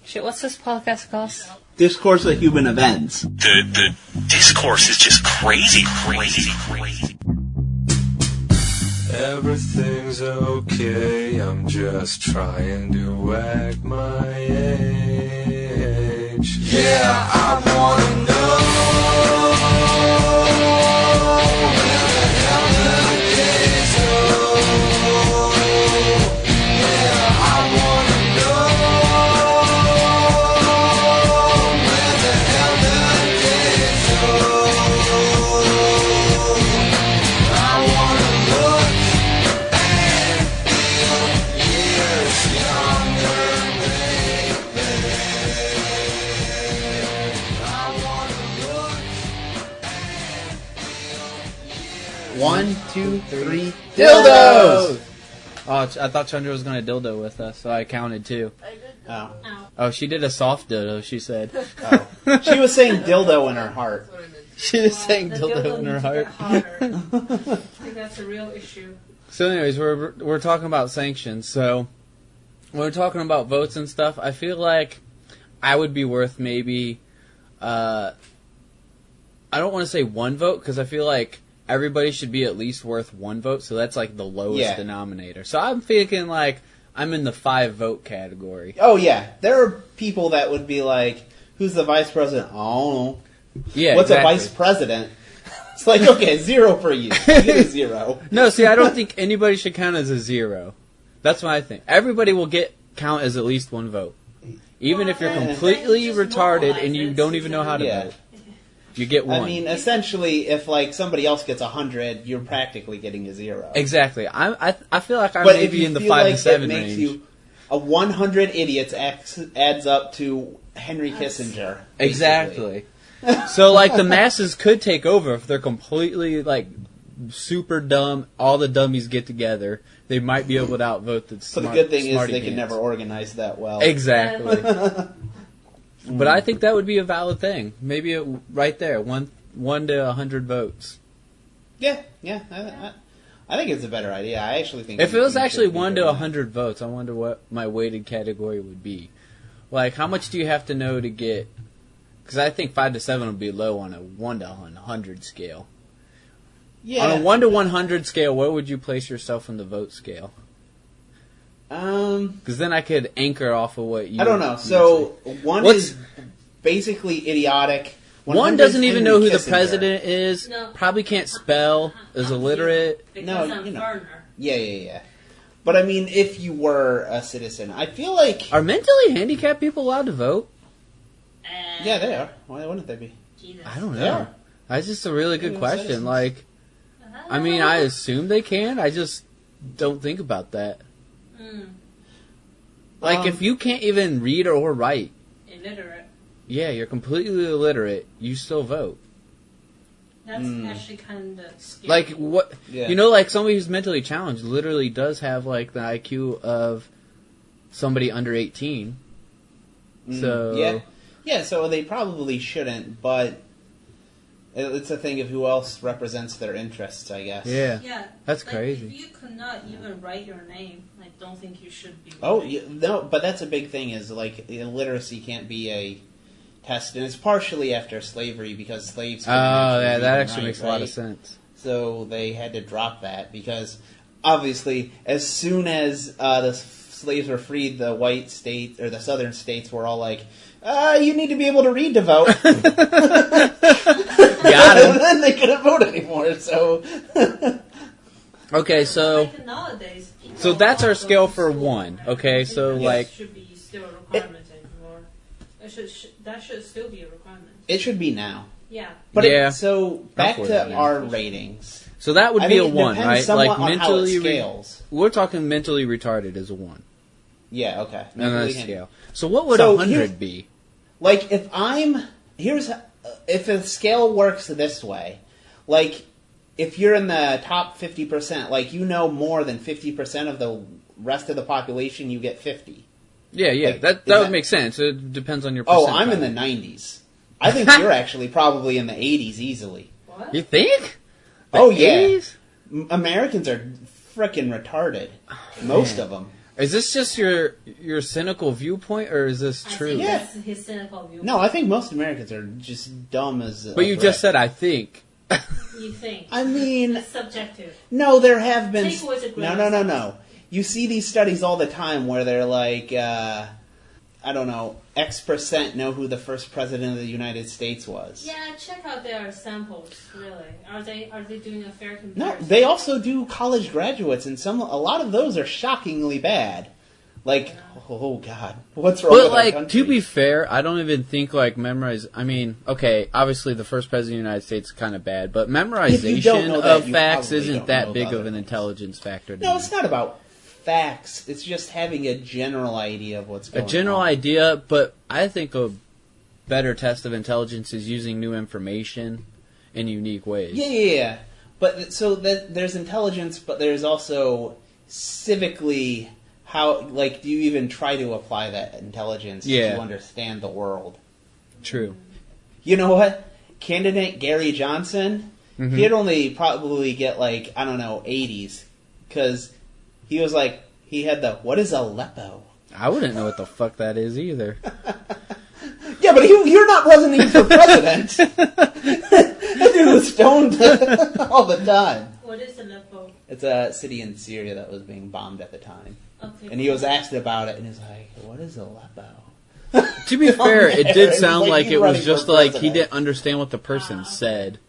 Shit, what's this podcast called? Discourse of Human Events. The discourse is just crazy. Everything's okay, I'm just trying to act my age. Yeah, I wanna know where the hell the days go. Yeah, I wanna know where the hell the days go. I wanna look and feel years younger, baby. I wanna look and feel years. 1, 2, 3, dildos! Oh, I thought Chandra was going to dildo with us, so I counted two. Oh. Oh, she did a soft dildo, she said. Oh. She was saying dildo in her heart. She was saying dildo in her heart. I think that's a real issue. So anyways, we're talking about sanctions. So when we're talking about votes and stuff, I feel like I would be worth maybe, I don't want to say one vote, because I feel like everybody should be at least worth one vote, so that's like the lowest denominator. So I'm thinking like I'm in the 5-vote category. Oh, yeah. There are people that would be like, who's the vice president? I don't know. Yeah, What's exactly. a vice president? It's like, okay, 0 for you. You get a 0. No, see, I don't think anybody should count as a 0. That's what I think. Everybody will count as at least one vote. Even if you're completely retarded and you don't even know how to vote. You get one. I mean, essentially, if like somebody else gets 100, you're practically getting a 0. Exactly. I feel like I'm But maybe if in the you 5 feel to 7 it makes range. you a 100 idiots adds up to Henry Kissinger. Basically. Exactly. So like the masses could take over if they're completely like super dumb. All the dummies get together. They might be able to outvote the So smart. the good thing is smarty they can pants. never organize that well. Exactly. But I think that would be a valid thing. Maybe right there, 1 to 100 votes. Yeah. I think it's a better idea. I actually think If it was you actually should be 1 to doing 100 votes, I wonder what my weighted category would be. Like, how much do you have to know to get? Because I think 5 to 7 would be low on a 1 to 100 scale. that. Yeah. On a 1 to 100 scale, where would you place yourself in the vote scale? Because then I could anchor off of what you. I don't know. So 1 is basically idiotic. 1 doesn't even know who the Kissinger. president is. No. Probably can't spell. Is illiterate. Because No, I'm you know. foreigner. Yeah. But I mean, if you were a citizen, I feel like Are mentally handicapped people allowed to vote? yeah, they are. Why wouldn't they be? Jesus. I don't They know. are. That's just a really good They're question. citizens. Like, I mean, I assume they can. I just don't think about that. Like, if you can't even read or write, Illiterate. yeah, you're completely illiterate, you still vote. That's actually kind of scary. Like, what? Yeah. You know, like, somebody who's mentally challenged literally does have, like, the IQ of somebody under 18. So, Yeah, so they probably shouldn't, but it's a thing of who else represents their interests, I guess. yeah. Yeah. That's like, crazy. If you could not even write your name, I don't think you should be. Oh, voting. no, but that's a big thing is, like, illiteracy can't be a test, and it's partially after slavery because slaves Oh, couldn't yeah, read that and actually write, makes a lot of right? sense. So they had to drop that because, obviously, as soon as the slaves were freed, the white states, or the southern states were all like, you need to be able to read to vote. Got him. And then they couldn't vote anymore, so... Okay, so Like nowadays, people so that's our are scale going to for school. 1. Okay, so It like should be still a requirement anymore. That should still be a requirement. It should be now. Yeah. But Yeah. So, back for to that, yeah. our ratings. so that would I be think a it 1, depends right? somewhat Like on how it mentally scales. we're talking mentally retarded as a 1. Yeah, okay. On that Mentally scale. So what would So 100 be? Like, if the scale works this way, like, if you're in the top 50%, like, you know more than 50% of the rest of the population, you get 50. Yeah, like, that is would that- make sense. It depends on your Oh, percentile. I'm in the 90s. I think you're actually probably in the 80s easily. What? You think? Oh, yeah. 80s? Americans are frickin' retarded. Most of them. Is this just your cynical viewpoint, or is this true? I think Yeah. that's his cynical viewpoint. No, I think most Americans are just dumb as. But you just said, I think. You think? I mean, It's subjective. no, there have been. Take with a grain No, of no, salt. no. You see these studies all the time where they're like, I don't know, X% know who the first president of the United States was. Yeah, check out their samples. Really, are they doing a fair No, comparison? they also do college graduates, and a lot of those are shockingly bad. Like, oh god, what's wrong But with our like, country? to be fair, I don't even think like memorize. I mean, okay, obviously the first president of the United States is kind of bad, but memorization know that, of you facts probably isn't don't that know big the of other an things. intelligence factor. To No, me. it's not about facts. It's just having a general idea of what's A going on. general idea, but I think a better test of intelligence is using new information in unique ways. Yeah. But so there's intelligence, but there's also civically how, like, do you even try to apply that intelligence Yeah. to understand the world? True. You know what? Candidate Gary Johnson, Mhm. he'd only probably get, like, I don't know, 80s. Because he was like, he had the, what is Aleppo? I wouldn't know what the fuck that is either. Yeah, but you're not running for president. That dude was stoned all the time. What is Aleppo? It's a city in Syria that was being bombed at the time. Okay. And he was asked about it, and he's like, what is Aleppo? To be fair, it did It's sound like like he's it running was just for like he president. didn't understand what the person okay. said.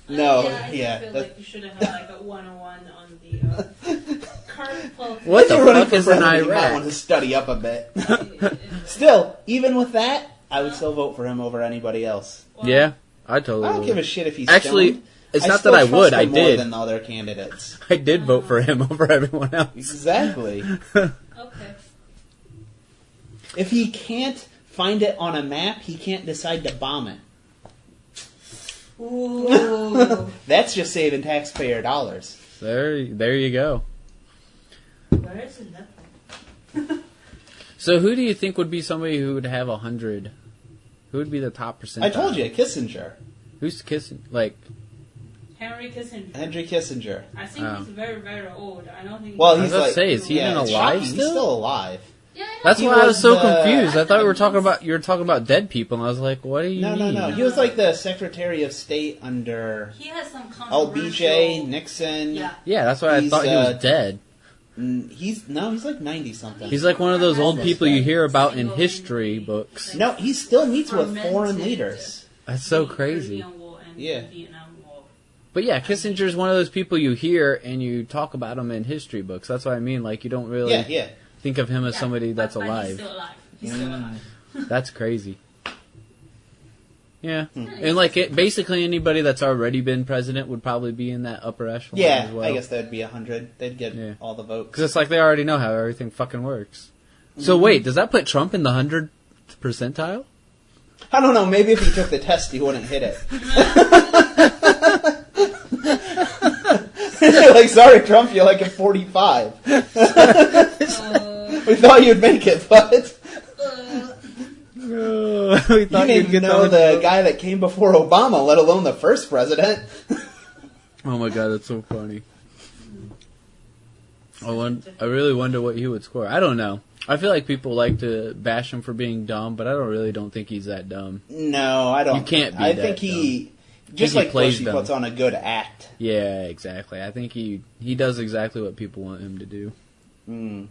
No, I yeah, feel that- like you should have had like a 101 on the current politics. What If the you're running fuck for is in president, You might Iraq? want to study up a bit. Still, even with that, I would still vote for him over anybody else. Yeah, I totally I don't would. give a shit if he's Actually, stoned. it's I not still that I trust would, him I more did. than the other candidates. I did vote for him over everyone else. Exactly. Okay. If he can't find it on a map, he can't decide to bomb it. Ooh. That's just saving taxpayer dollars. There you go. Where is Aleppo? So who do you think would be somebody who would have 100? Who would be the top percentile? I told you, Kissinger. Who's kissing? Like, Henry Kissinger. Henry Kissinger. I think Oh. he's very, very old. I don't think. Well, I was he's about to like, say, is he even it's alive shocking. still? He's still alive. Yeah, I know. that's He why I was was so the- confused. I thought you were talking about dead people, and I was like, what do you No, mean? no. He was like the Secretary of State under He has some controversial. LBJ, Nixon. Yeah. Yeah, that's why I He's, thought he was dead. He's like 90 something. He's like one of those old people you hear about in Single history lady. books. No, he still meets with Fermented. foreign leaders. That's so The crazy. Korean War and Yeah. the Vietnam War. But yeah, Kissinger's one of those people you hear and you talk about him in history books. That's what I mean. Like, you don't really Yeah. think of him as Yeah, somebody that's but He's alive. still alive. He's still alive. That's crazy. Yeah. And like, basically anybody that's already been president would probably be in that upper echelon Yeah, as well. I guess that'd be 100. They'd get Yeah. all the votes. Because it's like they already know how everything fucking works. So wait, does that put Trump in the 100th percentile? I don't know, maybe if he took the test, he wouldn't hit it. Like, sorry, Trump, you're like at 45. We thought you'd make it, but We you thought didn't you'd even get know the the guy that came before Obama, let alone the first president. Oh my god, that's so funny. I really wonder what he would score. I don't know. I feel like people like to bash him for being dumb, but I don't think he's that dumb. No, I don't. You can't be I that think he, dumb. just he like plays Bush, he dumb. puts on a good act. Yeah, exactly. I think he does exactly what people want him to do. Mm.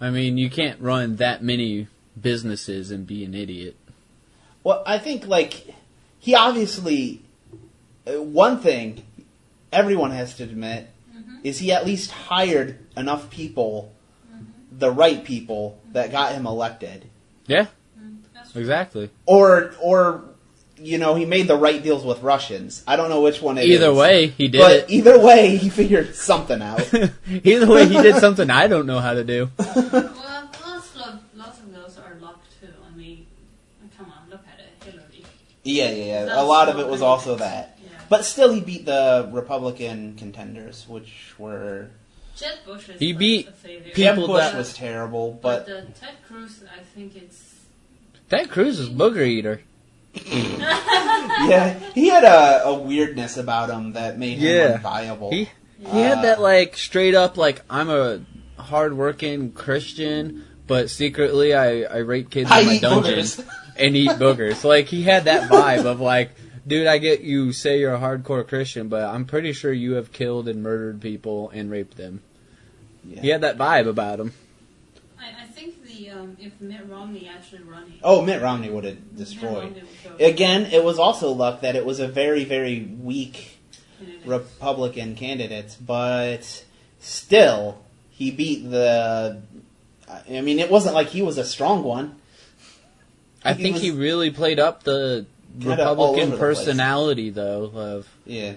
I mean, you can't run that many businesses and be an idiot. Well, I think, like, he obviously, one thing everyone has to admit is he at least hired enough people, the right people, that got him elected. Yeah, That's true. exactly. Or, you know, he made the right deals with Russians. I don't know which one it is. Either way, he did But it. either way, he figured something out. Either way, he did something I don't know how to do. Well, lots of those are luck too. I mean, come on, look at it, Hillary. Yeah. That's A lot of so it was many also things. that. Yeah. But still, he beat the Republican contenders, which were... Jeb Bush is He like beat a failure. Jeb People Bush that- was terrible, But but... Ted Cruz, I think it's. Ted Cruz is booger eater. Yeah, he had a weirdness about him that made him Yeah. unviable. He had that like straight up like I'm a hardworking Christian, but secretly I rape kids in my dungeon and eat boogers. Like, he had that vibe of like, dude, I get you say you're a hardcore Christian, but I'm pretty sure you have killed and murdered people and raped them. Yeah. He had that vibe about him. I think if Mitt Romney actually running... Oh, Mitt Romney would have destroyed. Again, it was also luck that it was a very, very weak Republican candidate, but still, he beat the... I mean, it wasn't like he was a strong one. I think he really played up the Republican personality, though, of... Yeah.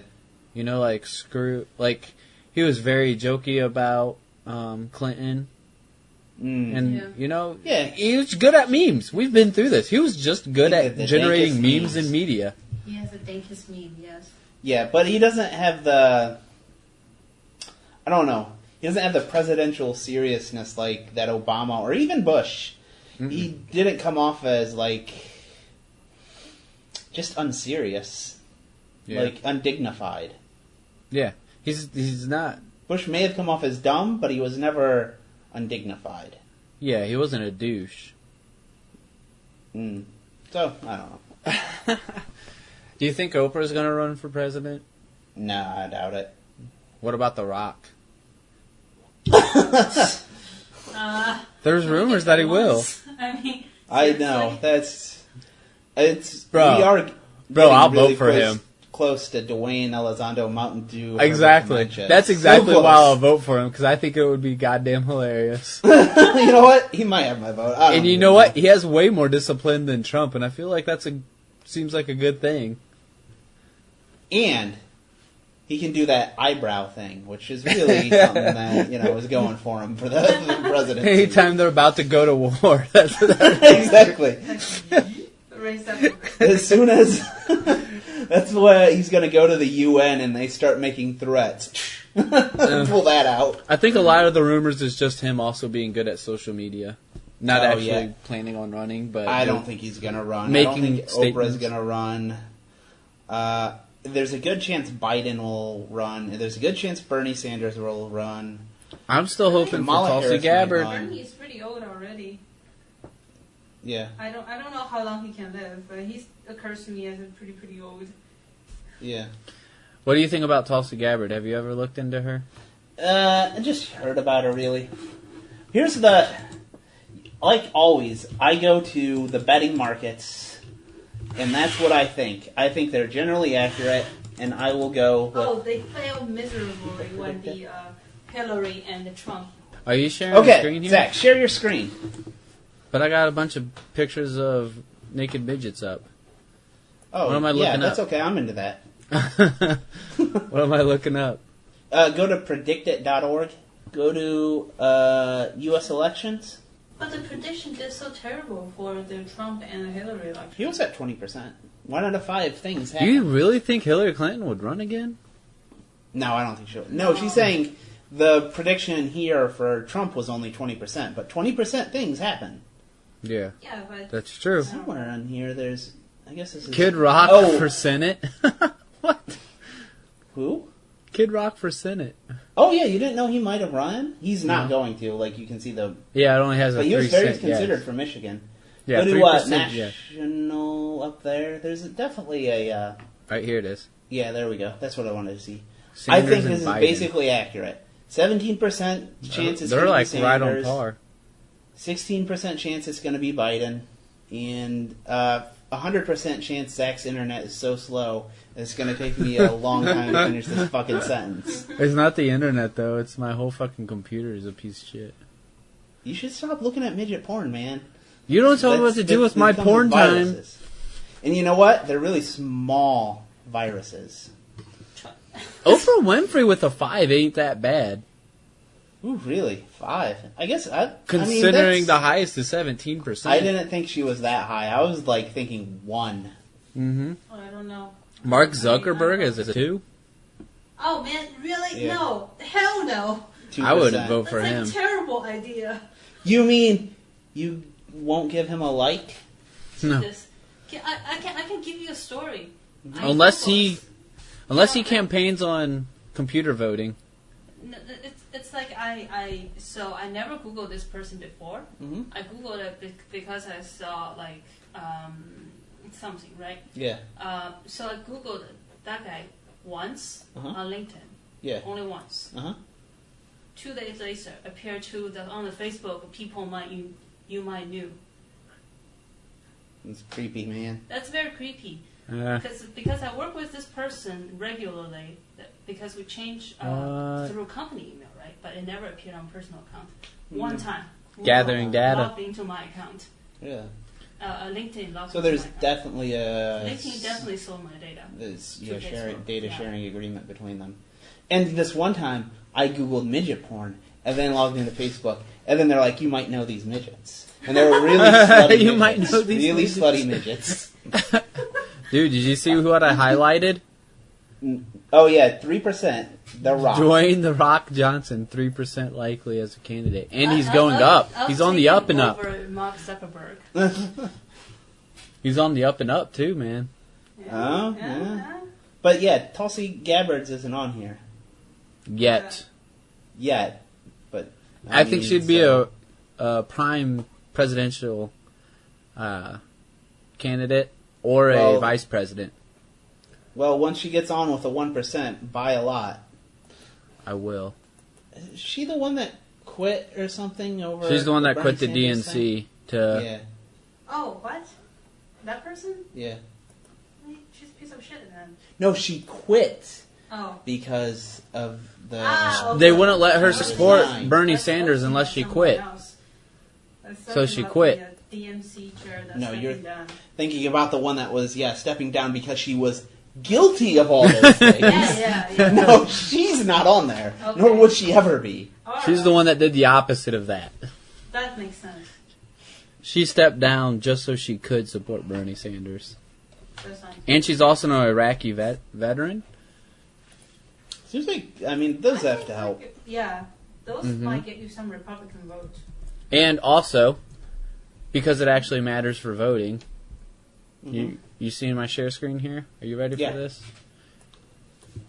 You know, like, he was very jokey about Clinton. And, you know, he was good at memes. We've been through this. He was just good at generating memes in media. He has a dankest meme, yes. Yeah, but he doesn't have the... I don't know. He doesn't have the presidential seriousness like that Obama or even Bush. Mm-mm. He didn't come off as, like, just unserious. Yeah. Like, undignified. Yeah. He's not... Bush may have come off as dumb, but he was never... undignified. Yeah, he wasn't a douche. So, I don't know. Do you think Oprah's going to run for president? Nah, I doubt it. What about The Rock? There's rumors that he will. I know. Bro, I'll vote for him. Close to Dwayne, Elizondo, Mountain Dew. Exactly. That's exactly why I'll vote for him, because I think it would be goddamn hilarious. You know what? He might have my vote. And you know what? He has way more discipline than Trump, and I feel like seems like a good thing. And he can do that eyebrow thing, which is really something that, is going for him for the presidency. Anytime they're about to go to war, that's what that exactly. As soon as... That's why he's going to go to the UN and they start making threats. Pull that out. I think a lot of the rumors is just him also being good at social media. Not actually planning on running, but... I don't think he's going to run. I don't think Oprah's going to run. There's a good chance Biden will run. There's a good chance Bernie Sanders will run. I'm still hoping for Tulsi Gabbard. Bernie is pretty old already. Yeah. I don't know how long he can live, but he occurs to me as a pretty old. Yeah. What do you think about Tulsi Gabbard? Have you ever looked into her? I just heard about her, really. Like always, I go to the betting markets, and that's what I think. I think they're generally accurate, and I will go... they failed miserably when the Hillary and the Trump... Are you sharing your screen here? Zach, share your screen. But I got a bunch of pictures of naked midgets up. Oh, what am I looking up? That's okay. I'm into that. What am I looking up? Go to predictit.org. Go to U.S. elections. But the prediction is so terrible for the Trump and the Hillary election. He was at 20%. 1 out of 5 things happened. Do you really think Hillary Clinton would run again? No, I don't think she would. No, she's saying the prediction here for Trump was only 20%, but 20% things happen. Yeah. Yeah, but... That's true. Somewhere on here there's... I guess this is... Kid Rock for Senate? What? Who? Kid Rock for Senate. Oh, yeah, you didn't know he might have run? He's not going to, like you can see the... Yeah, it only has a 3%. But he was very considered for Michigan. Yeah, go to what, national up there? There's definitely a... Right, here it is. Yeah, there we go. That's what I wanted to see. Sanders I think this is Biden. Basically accurate. 17% chance it's going to be Sanders. They're like right on par. 16% chance it's going to be Biden, and 100% chance Zach's internet is so slow that it's going to take me a long time to finish this fucking sentence. It's not the internet, though. It's my whole fucking computer is a piece of shit. You should stop looking at midget porn, man. You don't tell me what to do with my porn time. And you know what? They're really small viruses. Oprah Winfrey with a 5 ain't that bad. Ooh, really? 5? I guess considering the highest is 17%. I didn't think she was that high. I was like thinking 1. Mm-hmm. Oh, I don't know. Mark Zuckerberg is a 2. Oh man, really? Yeah. No, hell no. 2%. I wouldn't vote for him. That's a terrible idea. You mean you won't give him a like? No. I can give you a story. Unless he campaigns on computer voting. It's like I never Googled this person before. Mm-hmm. I Googled it because I saw like something, right? Yeah. So I Googled that guy once Uh-huh. on LinkedIn. Yeah. Only once. 2 days later, appeared on the Facebook people you might knew. It's creepy, man. That's very creepy. Because I work with this person regularly, because we change through company email, right? But it never appeared on personal account. One time. Gathering data. Logged into my account. Yeah. LinkedIn logged So into there's my account. definitely a... LinkedIn definitely sold my data. There's To Facebook. data sharing agreement between them. And this one time, I Googled midget porn, and then logged into Facebook, and then they're like, you might know these midgets. And they were really slutty You midgets. might know these really midgets. slutty midgets. Dude, did you see what I highlighted? Oh yeah, 3%. The Rock. Dwayne The Rock Johnson, 3% likely as a candidate. And he's going up. He's on the up and up. Over Mark Zuckerberg. He's on the up and up, too, man. Oh, yeah. But yeah, Tulsi Gabbard's isn't on here. Yet. But I think she'd be a prime presidential candidate or a vice president. Well, once she gets on with the 1%, buy a lot. I will. Is she the one that quit or something over? She's the one that Bernie quit the Sanders DNC thing? to... Yeah. Oh, what? That person? Yeah. She's a piece of shit, then. No, she quit Oh. because of the... okay. They wouldn't let her support Resign. Bernie That's Sanders talking unless she about quit. someone else. That's So talking she about quit. The DNC chair that's No, you're stepping down. thinking about the one that was, stepping down because she was guilty of all those things. Yeah. No, she's not on there. Okay. Nor would she ever be. She's the one that did the opposite of that. That makes sense. She stepped down just so she could support Bernie Sanders. That's not And she's also an Iraqi veteran. Seems like, those have to help. Yeah. Those Mm-hmm. might get you some Republican votes. And also, because it actually matters for voting, you seeing my share screen here? Are you ready Yeah. for this?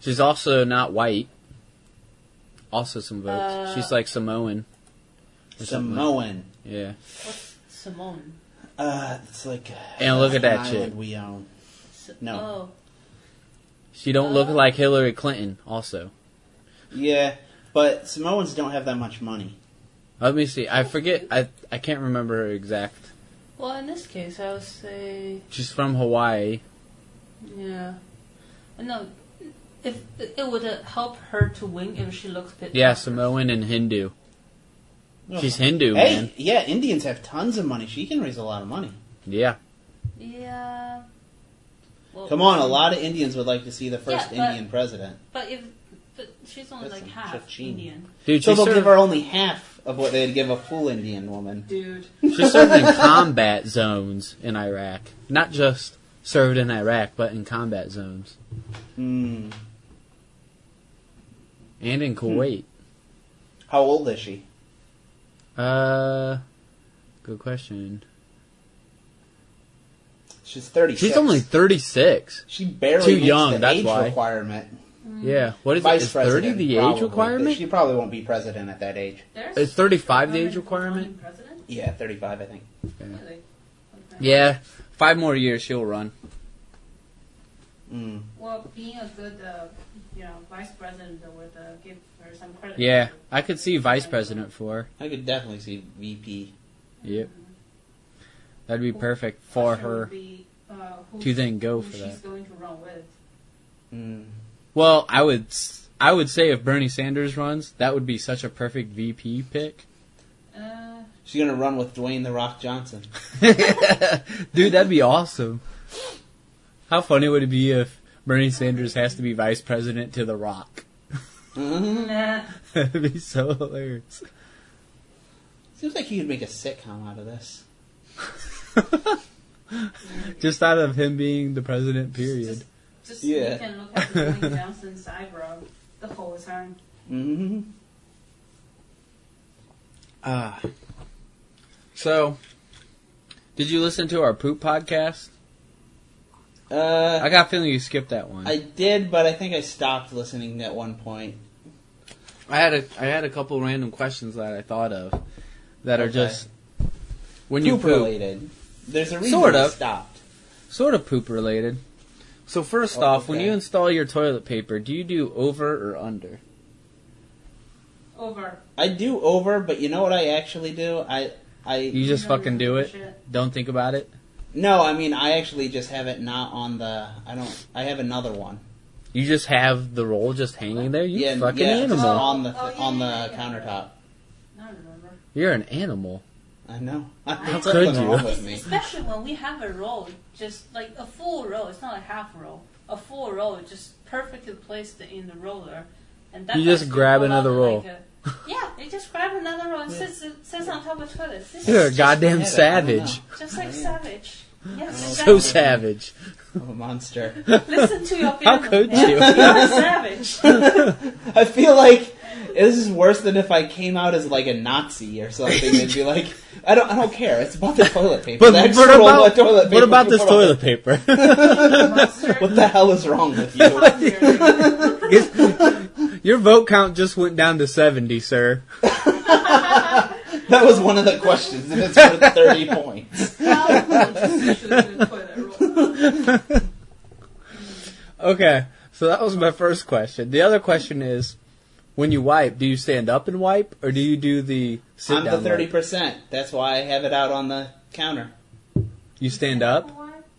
She's also not white. Also some votes. She's like Samoan. or something like- Samoan. Yeah. What's Simone? It's like... And look at an that chick. island we own. No. Oh. She don't look like Hillary Clinton, also. Yeah, but Samoans don't have that much money. Let me see. I forget. I can't remember her exact. Well, in this case, I would say, She's from Hawaii. yeah. No, if it would help her to win if she looks a bit. Yeah, tougher. Samoan and Hindu. She's Oh. Hindu, Hey, man. yeah, Indians have tons of money. She can raise a lot of money. Yeah. Yeah. Well, Come on, a lot of Indians would like to see the first Yeah, but- Indian president. But she's only That's like some half cha-ching. Indian. Dude, So she they'll give served, her only half of what they'd give a full Indian woman. Dude. she served in combat zones in Iraq. Not just served in Iraq, but in combat zones. Hmm. And in Kuwait. How old is she? Good question. She's 36. She's only 36. She barely too meets young, the that's age why. requirement. Yeah. What is it? Vice Is 30 president, the probably, age but requirement? She probably won't be president at that age. There's Is 35 the age women who's requirement? running president? Yeah, 35, I think. Really? Okay. Yeah. 5 more years she'll run. Mm. Well, being a good, vice president would give her some credit. Yeah. I could see vice president for her. I could definitely see VP. Yep. That'd be perfect for Question would her be, to then go who for she's that. going to run with. Mm. Well, I would say if Bernie Sanders runs, that would be such a perfect VP pick. She's gonna run with Dwayne "The Rock" Johnson. Dude, that'd be awesome. How funny would it be if Bernie Sanders has to be vice president to The Rock? Nah. That'd be so hilarious. Seems like he could make a sitcom out of this. Just out of him being the president, period. Just Yeah. you can look at Dwayne Johnson's eyebrow the whole time. Mm-hmm. So, did you listen to our poop podcast? I I got a feeling you skipped that one. did, but I think I stopped listening at one point. I had a couple random questions that I thought of that are just when you poop poop. related. There's a reason Sort it of. stopped. Sort of poop related. So first off, when you install your toilet paper, do you do over or under? Over. I do over, but you know what I actually do? You just fucking do it? Shit. Don't think about it? No, I mean, I actually just have it not on the... I have another one. You just have the roll just hanging there? You fucking just animal. on the yeah. countertop. I don't remember. You're an animal. I know. How There's could something you? wrong with me. Especially when we have a roll, just like a full roll. It's not a half roll. A full roll is just perfectly placed in the roller. And that You just grab another roll. Yeah, you just grab another roll and sits on top of the toilet. You're a goddamn savage. Just like savage. Yes, So exactly. savage. I'm a monster. Listen to your How feelings, could man. you? You're a savage. I feel like this is worse than if I came out as like a Nazi or something. They'd be like, I don't care. It's about the toilet paper. But The what extra roll about, of toilet paper what about you this put on toilet paper? it. What the hell is wrong with you? Your vote count just went down to 70, sir. That was one of the questions, and it's worth 30 points. Okay, so that was my first question. The other question is, when you wipe, do you stand up and wipe, or do you do the sit I'm down the wipe? 30%. That's why I have it out on the counter. You stand up?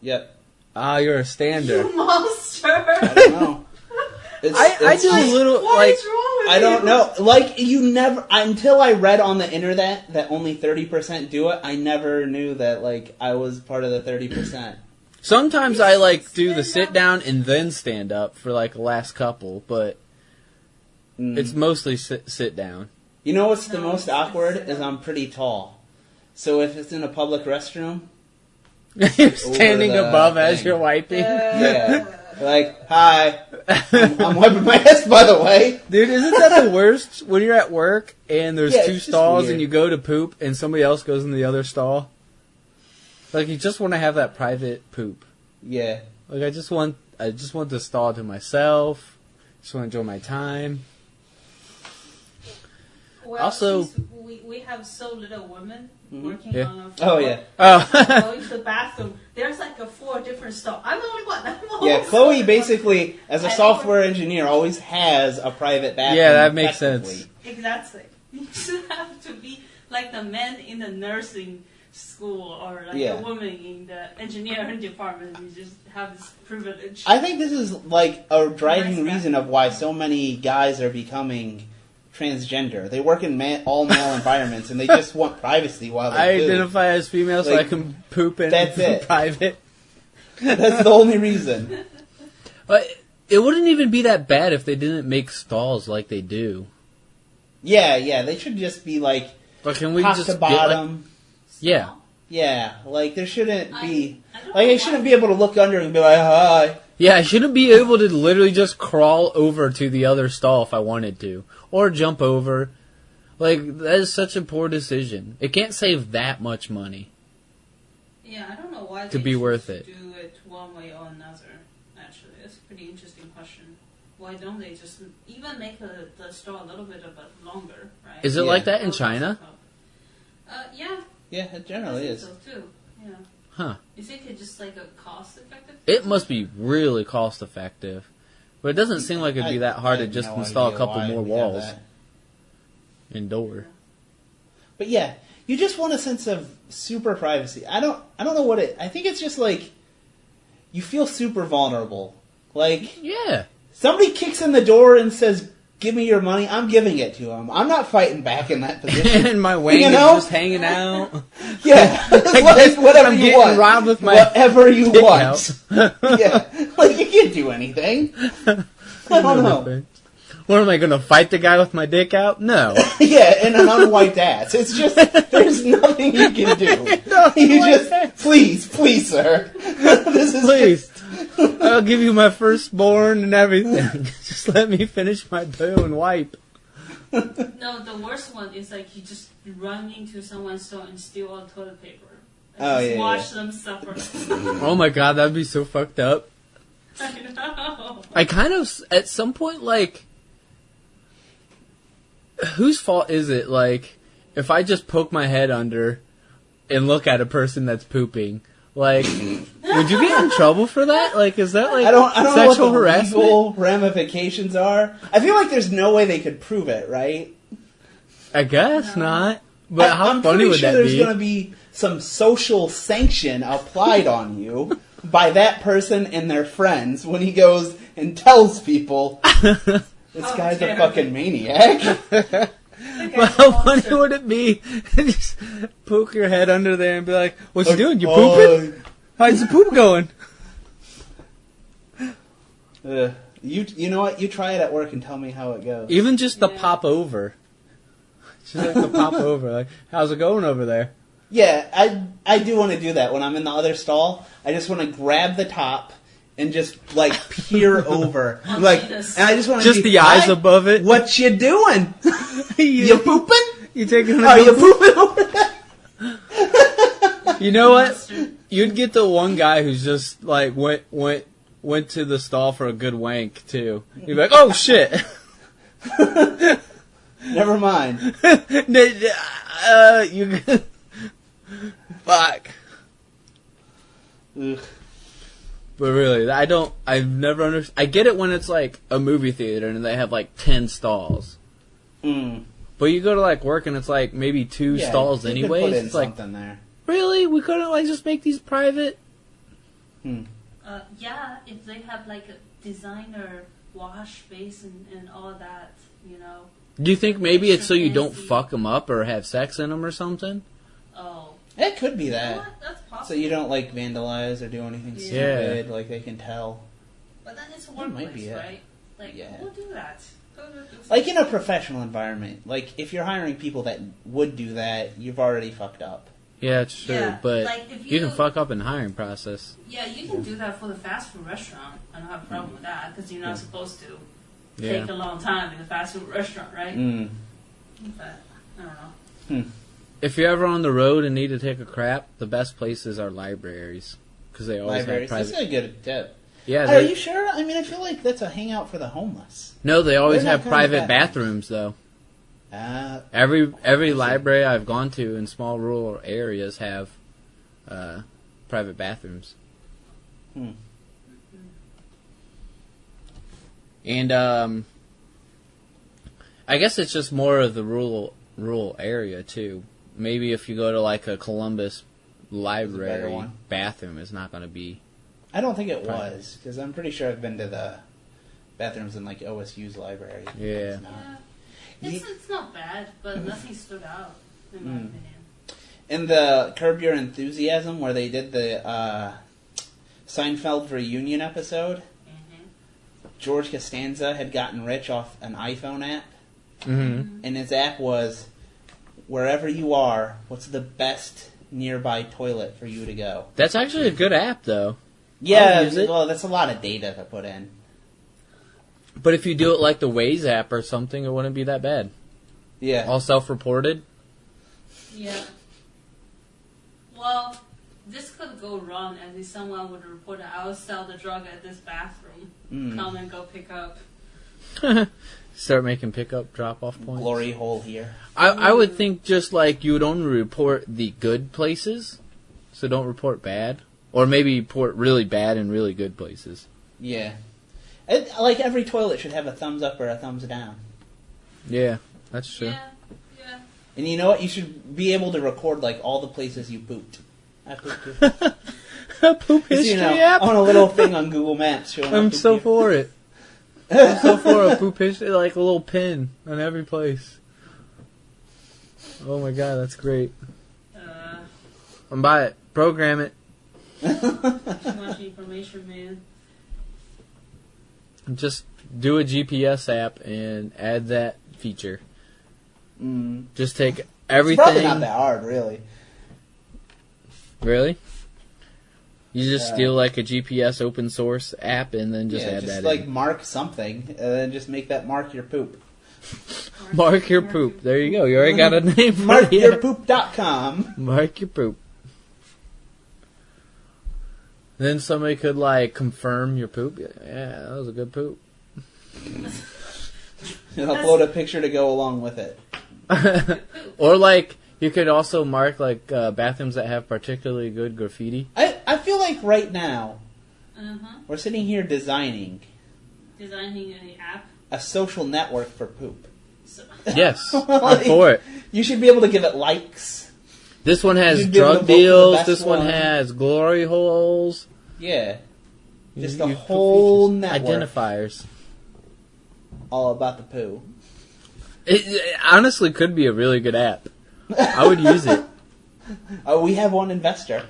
Yep. Ah, you're a stander. You monster. I don't know. I do a little, What like, is wrong with I don't know. Like, you never... Until I read on the internet that only 30% do it, I never knew that, like, I was part of the 30%. sometimes I, like, do the sit down and then stand up for, like, the last couple, but it's mostly sit down. You know what's the No, most it's awkward? sit Is down. I'm pretty tall. So if it's in a public restroom... You're standing the above as thing. you're wiping. Yeah. Like, hi. I'm wiping my ass, by the way. Dude, isn't that the worst when you're at work and there's Yeah, two it's just stalls weird. and you go to poop and somebody else goes in the other stall? Like, you just want to have that private poop. Yeah. Like, I just want the stall to myself. Just want to enjoy my time. Well, Also- since we have so little women working Yeah. on our Oh, floor, yeah. Oh, going to the bathroom, there's like 4 different stalls. I'm the only one. I'm the Yeah, only Chloe one. basically, as a software engineer, always has a private bathroom. Yeah, that makes technically. sense. Exactly. You should have to be like the men in the nursing school or like Yeah. the woman in the engineering department. You just have this privilege. I think this is like a driving Nice reason of why so many guys are becoming transgender. They work in all male environments and they just want privacy while I they do. identify as female so I Like, can poop in that's it. private. That's the only reason. But it wouldn't even be that bad if they didn't make stalls like they do. Yeah, they should just be like But can we top just to get, like, bottom. yeah. Yeah, like there shouldn't be I don't like know I shouldn't why- be able to look under and be like, hi. Yeah, I shouldn't be able to literally just crawl over to the other stall if I wanted to. Or jump over. Like, that is such a poor decision. It can't save that much money. Yeah, I don't know why To they be choose worth to it. do it one way or another. Actually, it's a pretty interesting question. Why don't they just even make the straw a little bit of a longer, right? Is it Yeah. like that in China? Yeah. Yeah, it I generally think is. so too. Yeah. Huh. You think it's just like a cost effective? It must be really cost effective. But it doesn't seem like it'd be that hard I to have just no install a idea couple why more we have walls that. indoor. But yeah, you just want a sense of super privacy. I don't know what I think it's just like you feel super vulnerable. Like Yeah. somebody kicks in the door and says, "Give me your money." I'm giving it to them. I'm not fighting back in that position. And my wang You is know? just hanging out. Yeah, Like like, this, whatever I'm you getting want. robbed with my whatever you dick want. out. Yeah, like you can't do anything. I don't know. What am I gonna fight the guy with my dick out? No. Yeah, and an unwiped ass. It's just there's nothing you can do. No, You unwiped just please, sir. This is Please. I'll give you my firstborn and everything. Just let me finish my poo and wipe. No, the worst one is like you just run into someone's store and steal all toilet paper. And Oh, just yeah, watch yeah. them suffer. Oh my god, that'd be so fucked up. I know. I kind of, at some point, like, whose fault is it? Like, if I just poke my head under and look at a person that's pooping, like, would you get in trouble for that? Like, is that like I don't know sexual what the harassment? legal ramifications are. I feel like there's no way they could prove it, right? I guess not. But how I'm funny pretty would sure that there's be? going to be some social sanction applied on you by that person and their friends when he goes and tells people this guy's a fucking maniac. But how funny would it be to just poke your head under there and be like, "What you doing? You pooping? How's the poop going?" You know what? You try it at work and tell me how it goes. Even just the pop over. Just like the pop over. Like, how's it going over there? Yeah, I do want to do that when I'm in the other stall. I just want to grab the top and just like peer over, like, and I just want to Just the eyes above it. What you doing? You pooping? You taking? Are you pooping over there? You know what? You'd get the one guy who's just like went to the stall for a good wank too. You'd be like, "Oh shit." Never mind. You fuck. Ugh. But really, I've never understood. I get it when it's like a movie theater and they have like 10 stalls. Mm. But you go to like work and it's like maybe 2 stalls you could anyways. put in It's like, something there. really? We couldn't like just make these private? Yeah, if they have like a designer wash basin and all that, you know. Do you think maybe it's so you don't Fancy. fuck them up or have sex in them or something? Oh. It could be You know that. what? That's possible. So you don't like vandalize or do anything Yeah. stupid, like they can tell. But then it's a That might workplace, be it. right? Like, Yeah. who would do that? Who would do Like in a professional environment, like if you're hiring people that would do that, you've already fucked up. Yeah, it's true. Yeah, but like, if you can you- fuck up in the hiring process. Yeah, you can do that for the fast food restaurant. I don't have a problem with that because you're not supposed to Yeah. take a long time in a fast food restaurant, right? Mm. But I don't know. If you're ever on the road and need to take a crap, the best places are libraries because they always Libraries. have That's private. a good tip. Yeah, Are you sure? I mean, I feel like that's a hangout for the homeless. no, they always They're not have private bathrooms. bathrooms though. Every library I've gone to in small rural areas have private bathrooms. And I guess it's just more of the rural area too. Maybe if you go to like a Columbus library, one. bathroom is not going to be. I don't think it Private. was, because I'm pretty sure I've been to the bathrooms in like OSU's library. Yeah. It's not. Yeah. It's not bad, but nothing stood out, in my opinion. In the Curb Your Enthusiasm, where they did the Seinfeld reunion episode, George Costanza had gotten rich off an iPhone app, and his app was, wherever you are, what's the best nearby toilet for you to go? That's actually a good app though. Yeah, I'll use it. well, that's a lot of data to put in. But if you do it like the Waze app or something, it wouldn't be that bad. Yeah. All self-reported. Yeah. Well, this could go wrong, as if someone would report that I will sell the drug at this bathroom. Come and go pick up. Start making pickup drop-off points. Glory hole here. I would think just like you would only report the good places, so don't report bad. Or maybe report really bad and really good places. Yeah. Like every toilet should have a thumbs up or a thumbs down. Yeah, that's true. Yeah. And you know what? You should be able to record like all the places you pooped. I pooped here. Poop history You know, app? on a little thing on Google Maps showing I'm up so poop for it. I'm so for a poop history, like a little pin on every place. Oh my god, that's great. I'm by it. Program it. Too much information, man. Just do a GPS app and add that feature. Just take everything. It's probably not that hard, really. Really? You just steal like a GPS open source app and then just add that like in. mark something and then just make that mark your poop. Mark your poop. There you go. You already got a name for it. Markyourpoop.com. Mark your poop. Then somebody could like confirm your poop. Yeah, that was a good poop. And upload a picture to go along with it. Or like you could also mark like bathrooms that have particularly good graffiti. I feel like right now Uh-huh. we're sitting here designing Designing an app. a social network for poop. So, Yes, I'm for it. You should be able to give it likes. This one has You'd be able to drug vote for the deals. best This one one. has glory holes. Yeah. Just You a put whole features. network Identifiers. all about the poo. It honestly could be a really good app. I would use it. Oh, we have one investor.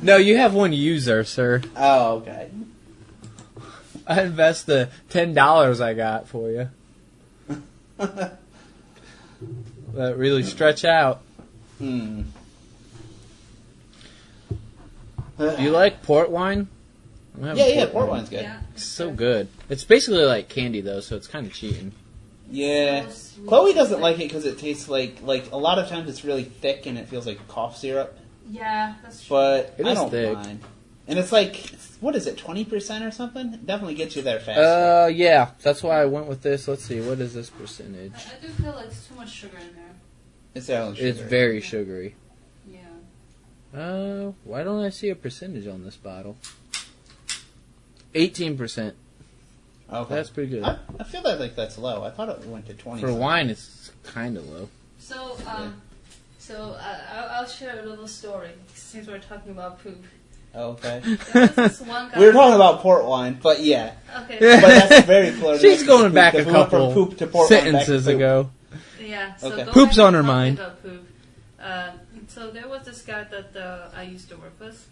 No, you have one user, sir. Oh, okay. I invest the $10 I got for you. That really stretch out. Hmm. Do you like port wine? I'm having Yeah, port wine's good. yeah. It's so good. It's basically like candy though, so it's kind of cheating. Yeah. So sweet. Chloe doesn't like it because it tastes like a lot of times it's really thick and it feels like cough syrup. Yeah, that's true. But It I is don't thick. mind. And it's like, what is it, 20% or something? It definitely gets you there faster. Yeah, that's why I went with this. Let's see, what is this percentage? I do feel like it's too much sugar in there. It's definitely sugar. It's very sugary. Yeah. Why don't I see a percentage on this bottle? 18%. Okay. That's pretty good. I feel like that's low. I thought it went to 20. For wine, it's kind of low. So, I'll share a little story since we're talking about poop. Okay. There was this one guy. We were talking about port wine, but yeah. Okay. But that's very close. She's going back a We went from couple poop to port wine, back to sentences poop. ago. Yeah. So Okay. go Poop's back on to her talking mind. about poop. So there was this guy that I used to work with.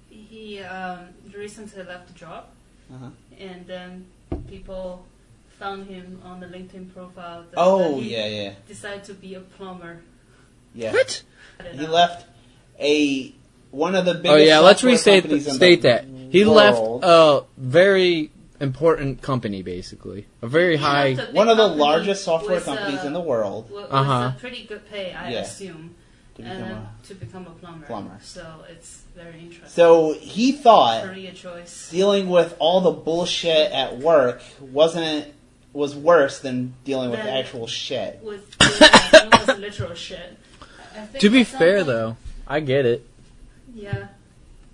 He recently left the job, Uh-huh. and then people found him on the LinkedIn profile. That Oh, he yeah. decided to be a plumber. Yeah. What? I don't He know. left one of the biggest Oh yeah, let's software restate companies in state the that. He world. left a very important company, basically. A very He high... left a big One of the company largest software with, companies in the world. With Uh-huh. a pretty good pay, I Yeah. assume, To and become then a to become a plumber. plumber. So it's very interesting. So he thought Career choice. dealing with all the bullshit at work was worse than dealing with the Than- actual shit. It was literal shit. I think To be at some fair, point- though, I get it. Yeah.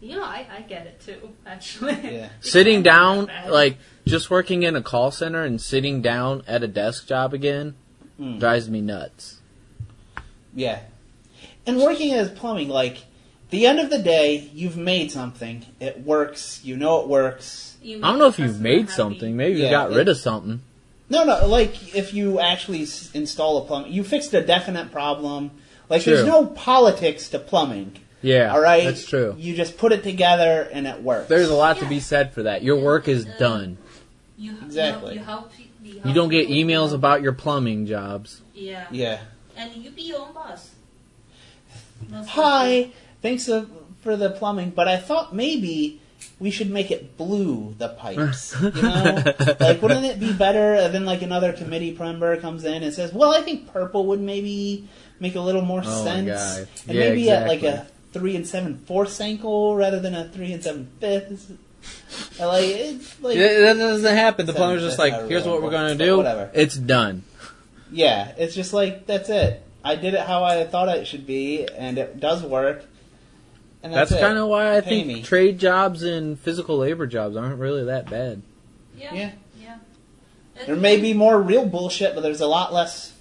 I get it too, actually. Yeah. It's Sitting not down, that bad. like, just working in a call center and sitting down at a desk job again drives me nuts. Yeah. And working as plumbing, like, the end of the day, you've made something. It works. You know it works. You I don't make know if the you've customer made happy. something. Maybe Yeah, you got rid of something. No, like, if you actually install a plumbing, you fixed a definite problem. Like, True. there's no politics to plumbing. Yeah, All right? that's true. You just put it together and it works. There's a lot to Yeah. be said for that. Your work is done. Exactly. You help You don't get people, emails about your plumbing jobs. Yeah. Yeah. And you be your own boss. Most Hi, thanks for the plumbing, but I thought maybe we should make it blue, the pipes. You know? Like, wouldn't it be better? And then, like, another committee member comes in and says, well, I think purple would maybe make a little more Oh, my sense. God. And Yeah, maybe at, like, exactly. a 3 7/4 ankle rather than a 3 7/5. Like, it's like... That doesn't happen. The plumber's just That's like, not here's really what we're going to but do. whatever. It's done. Yeah, it's just like, that's it. I did it how I thought it should be, and it does work. And That's it. kind of why I Pay think me. trade jobs and physical labor jobs aren't really that bad. Yeah. There may be more real bullshit, but there's a lot less,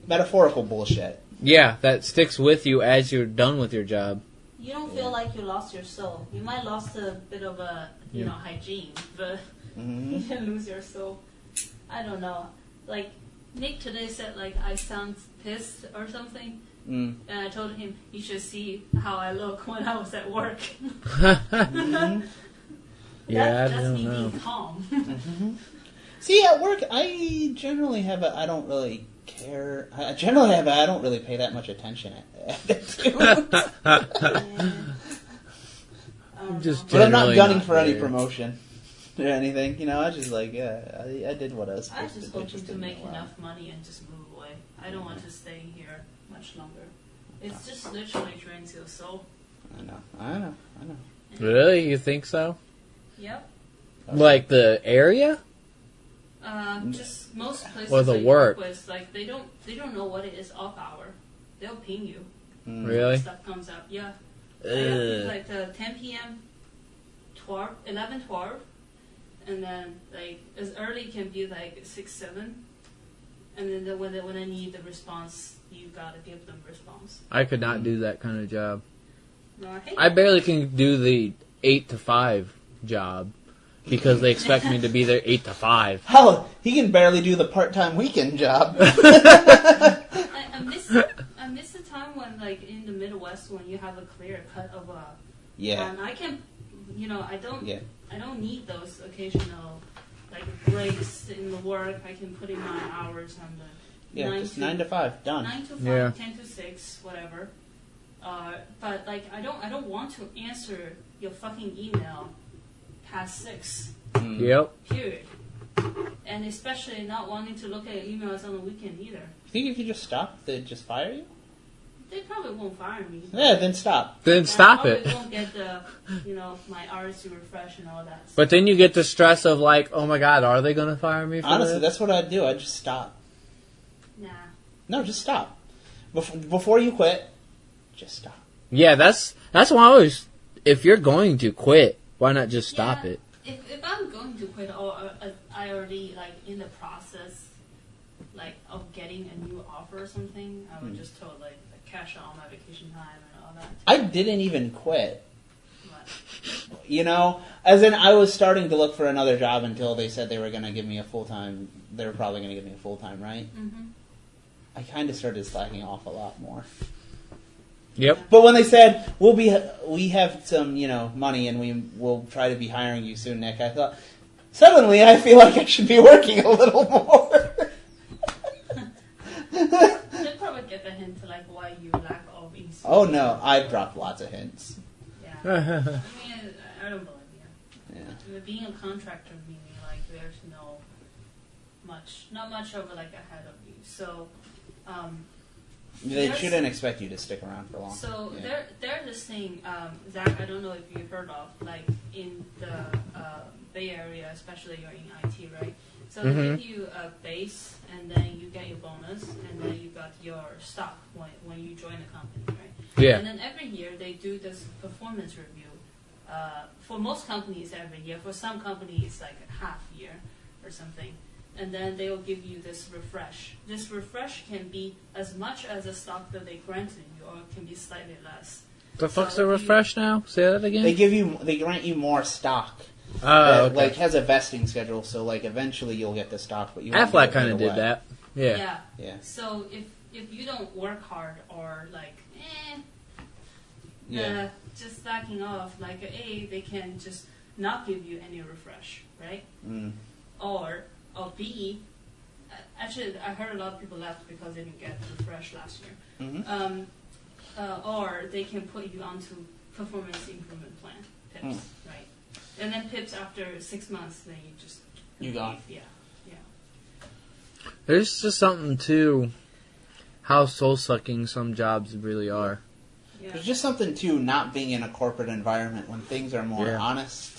metaphorical bullshit. Yeah, that sticks with you as you're done with your job. You don't feel like you lost your soul. You might lost a bit of hygiene, but you didn't lose your soul. I don't know. Like Nick today said, like I sound pissed or something, and I told him you should see how I look when I was at work. Yeah, I that's don't me know. being calm. See, at work, I generally have I don't really care. I don't really pay that much attention at attitude. Just But I'm not generally gunning for any there. promotion or anything. I just like, I did what I was I supposed to just do. hope Just to didn't make know how. enough money and just move away. I don't want to stay here much longer. It's just literally drains your soul. I know. Really? You think so? Yep. Like the area? Just most places Or the that you work. work with, like they don't know what it is off hour. They'll ping you. Really? Stuff comes up. Yeah. I have like 10 p.m., 11, 12, and then like as early can be like 6, 7, and then when I need the response, you gotta give them response. I could not do that kind of job. No, I hate I it. barely can do the 8 to 5 job because they expect me to be there 8 to 5. Hell, he can barely do the part-time weekend job. I miss the time when, like, in the Midwest, when you have a clear cut of a. Yeah. I can, I don't. Yeah. I don't need those occasional, like, breaks in the work. I can put in my hours on the. Yeah, just 9 to 5, done. 9 to 5, Yeah. 10 to 6, whatever. But like, I don't want to answer your fucking email past 6. Yep. Period. And especially not wanting to look at your emails on the weekend either. You think if you just stop, they'd just fire you? They probably won't fire me. Yeah, then stop. Then stop I it. probably won't get the, my hours to refresh and all that. But then you get the stress of like, oh my god, are they going to fire me for Honestly, this? that's what I'd do. I'd just stop. Nah. No, just stop. Before you quit, just stop. Yeah, that's why I always, if you're going to quit, why not just stop Yeah, it? If I'm going to quit, or I already like in the process, like of getting a new offer or something, I would just totally cash out all my vacation time and all that. I didn't even quit. But, As in I was starting to look for another job until they said they were going to give me a full-time, they were probably going to give me a full-time, right? mm-hmm. I kind of started slacking off a lot more. Yep. But when they said, we have some, money and we will try to be hiring you soon, Nick, I thought, suddenly I feel like I should be working a little more. They'll probably get the hint to like why you lack of insight. Oh no, I've dropped lots of hints. Yeah. I mean, I don't believe you. Yeah. I mean, being a contractor, meaning like there's not much of like ahead of you. So, They There's- shouldn't expect you to stick around for long. So Yeah. there's this thing, Zach, I don't know if you've heard of, like in the Bay Area, especially you're in IT, right? So they give you a base, and then you get your bonus, and then you got your stock when you join the company, right? Yeah. And then every year they do this performance review. For most companies, every year. For some companies, like a half year or something. And then they will give you this refresh. This refresh can be as much as the stock that they granted you, or it can be slightly less. The fuck's So a if refresh now? Say that again? They grant you more stock. Oh, okay. Like has a vesting schedule, so like eventually you'll get the stock, but you won't Affleck get it kind of right did away. that. Yeah. Yeah. So if you don't work hard or like, Yeah. just slacking off, like they can just not give you any refresh, right? Mm. Or B, actually I heard a lot of people left because they didn't get refresh last year. Mhm. Or they can put you onto performance improvement plan, PIPs, right? And then PIPs after 6 months, then you gone. Yeah. There's just something to how soul-sucking some jobs really are. Yeah. There's just something to not being in a corporate environment when things are more Yeah. honest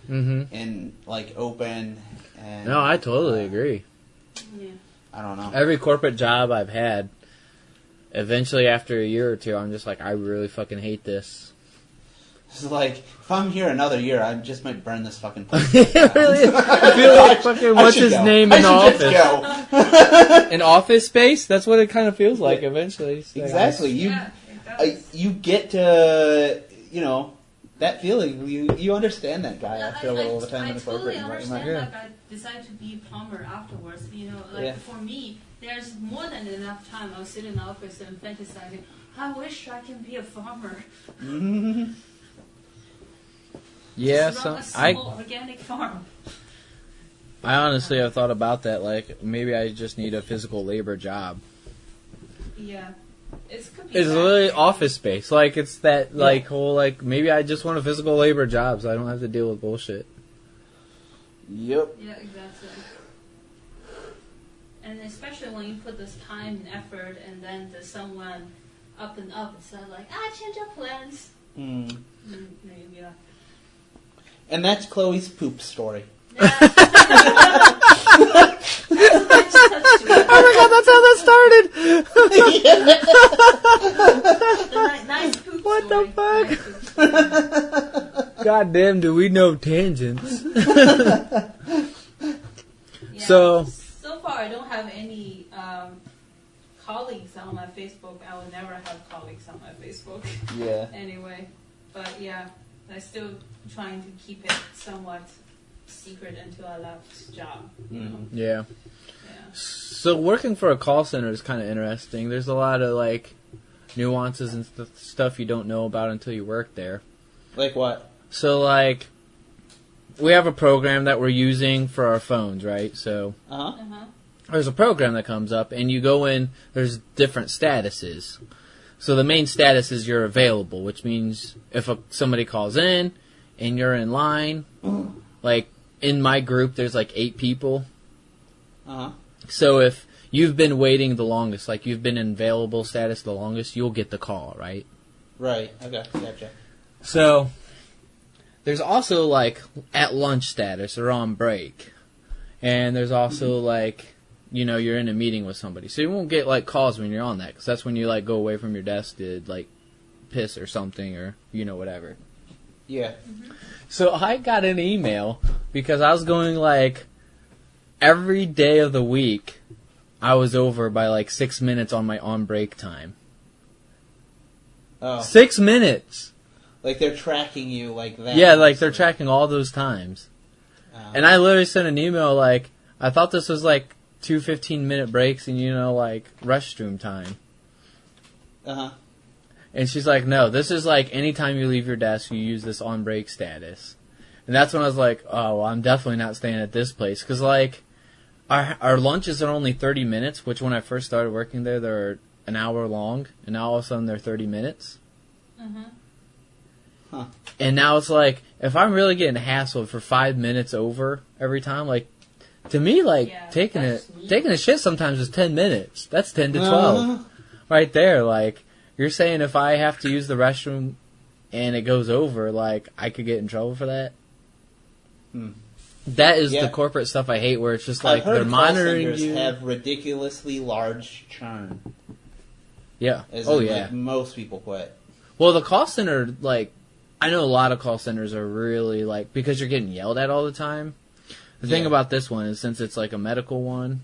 Mm-hmm. and like open. And No, I totally agree. Yeah. I don't know. Every corporate job I've had, eventually after a year or two, I'm just like, I really fucking hate this. It's like if I'm here another year, I just might burn this fucking place. It really is. I feel like fucking, what's his name in the office? In Office Space? That's what it kind of feels like eventually. It's like, Exactly. Yeah, it does. You get to that feeling. You understand that guy after a little time in the corporate I totally environment. understand that I decided to be a plumber afterwards. Yeah. For me, there's more than enough time. I was sitting in the office and fantasizing, I wish I can be a farmer. Mm-hmm. Yeah, Just run a I small organic farm. honestly have thought about that. Like, maybe I just need a physical labor job. Yeah. Could be It's bad. literally Office Space. Like, it's that, like, whole, like, maybe I just want a physical labor job so I don't have to deal with bullshit. Yep. Yeah, exactly. And especially when you put this time and effort, and then there's someone up and up, it's not like, change your plans. Mm. Yeah. And that's Chloe's poop story. Oh my god, that's how that started! Nice poop What story. the fuck? Nice poop story. God damn, do we know tangents? Yeah. So far, I don't have any colleagues on my Facebook. I will never have colleagues on my Facebook. Yeah. Anyway, but yeah, I'm still trying to keep it somewhat secret until I left job. You know? yeah. Yeah. So working for a call center is kind of interesting. There's a lot of like nuances and stuff you don't know about until you work there. Like what? So like we have a program that we're using for our phones, right? So there's a program that comes up and you go in, there's different statuses. So the main status is you're available, which means if somebody calls in and you're in line, like in my group there's like 8 people. So if you've been waiting the longest, like you've been in available status the longest, you'll get the call, right? Right. Okay. Gotcha. So there's also like at lunch status or on break. And there's also like, you know, you're in a meeting with somebody. So you won't get like calls when you're on that, because that's when you like go away from your desk to like piss or something or, you know, whatever. Yeah. So I got an email because I was going like every day of the week I was over by like 6 minutes on my on break time. Oh. 6 minutes! Like they're tracking you like that. Yeah, like they're tracking all those times. And I literally sent an email like, I thought this was like 2 15-minute breaks and, you know, like restroom time. And she's like, no, this is like anytime you leave your desk, you use this on break status. And that's when I was like, oh, well, I'm definitely not staying at this place. Because like, our lunches are only 30 minutes, which when I first started working there, they're an hour long. And now all of a sudden they're 30 minutes. And now it's like, if I'm really getting hassled for 5 minutes over every time, like, to me, like, taking a shit sometimes is 10 minutes. That's 10 to 12. Right there, like, you're saying if I have to use the restroom and it goes over, like, I could get in trouble for that? That is the corporate stuff I hate, where it's just like, they're monitoring you. Call centers have ridiculously large churn. Yeah. As Oh, in, yeah. Like, most people quit. Well, the call center, like, I know a lot of call centers are really, like, because you're getting yelled at all the time. The thing about this one is, since it's, like, a medical one,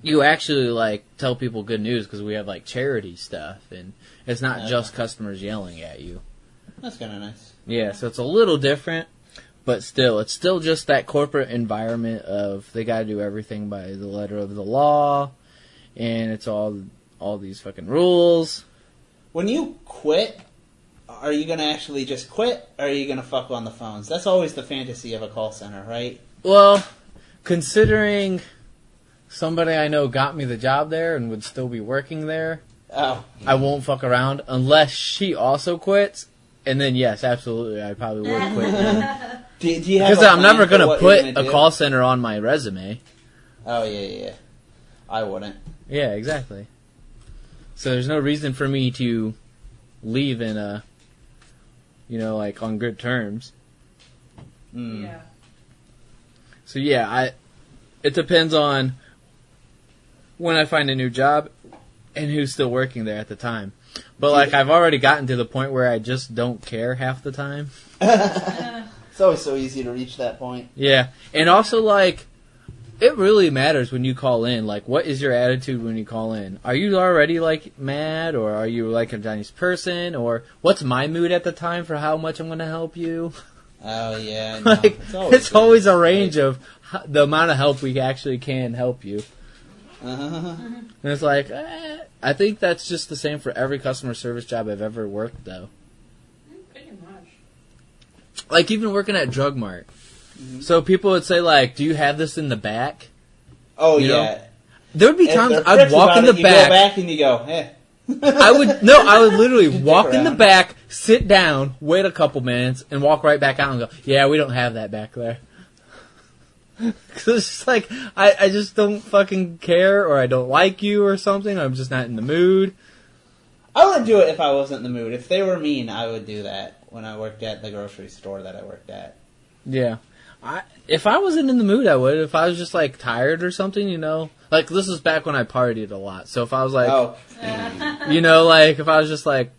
you actually, like, tell people good news because we have, like, charity stuff, and it's not just customers yelling at you. That's kind of nice. Yeah, so it's a little different, but still, it's still just that corporate environment of they got to do everything by the letter of the law, and it's all these fucking rules. When you quit, are you going to actually just quit, or are you going to fuck on the phones? That's always the fantasy of a call center, right? Well, considering somebody I know got me the job there and would still be working there, I won't fuck around unless she also quits, and then yes, absolutely, I probably would quit now. Do you have Because I'm never going to put a do? call center on my resume. Oh, yeah. I wouldn't. Yeah, exactly. So there's no reason for me to leave in a, you know, like on good terms. Yeah. So yeah, it depends on when I find a new job and who's still working there at the time. But like, I've already gotten to the point where I just don't care half the time. It's always so easy to reach that point. Yeah, and also like, it really matters when you call in. Like, what is your attitude when you call in? Are you already, like, mad? Or are you, like, a nice person? Or what's my mood at the time for how much I'm going to help you? Oh, yeah. No. Like, it's always a range of the amount of help we actually can help you. And it's like, I think that's just the same for every customer service job I've ever worked, though. Pretty much. Like, even working at Drug Mart. So people would say, like, do you have this in the back? Oh, you yeah. know? There would be If times they're I'd walk in the you back. go back and you go, eh. I would literally walk in the back, sit down, wait a couple minutes, and walk right back out and go, yeah, we don't have that back there. Because it's just like, I just don't fucking care, or I don't like you or something, I'm just not in the mood. I would do it if I wasn't in the mood. If they were mean, I would do that when I worked at the grocery store that I worked at. Yeah. If I wasn't in the mood, I would. If I was just, like, tired or something, you know. Like, this was back when I partied a lot. So if I was like, you know, like, if I was just like,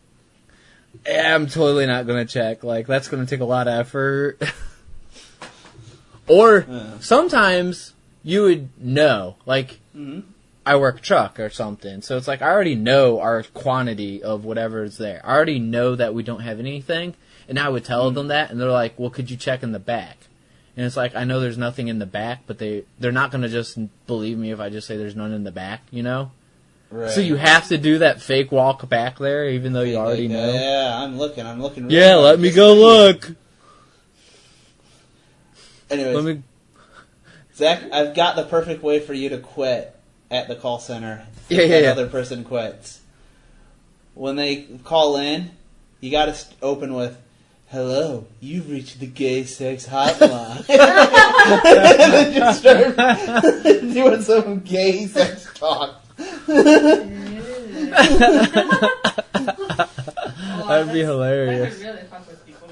I'm totally not going to check. Like, that's going to take a lot of effort. Or sometimes you would know. Like, I work truck or something. So it's like, I already know our quantity of whatever is there. I already know that we don't have anything. And I would tell them that. And they're like, well, could you check in the back? And it's like, I know there's nothing in the back, but they're not going to just believe me if I just say there's none in the back, you know? Right. So you have to do that fake walk back there, even though you already know. Yeah, I'm looking. Really yeah, let me go look. Anyways, Zach, I've got the perfect way for you to quit at the call center. Other person quits. When they call in, you got to open with, "Hello, you've reached the gay sex hotline." And then just start doing some gay sex talk. That'd be hilarious. That would really fuck with people.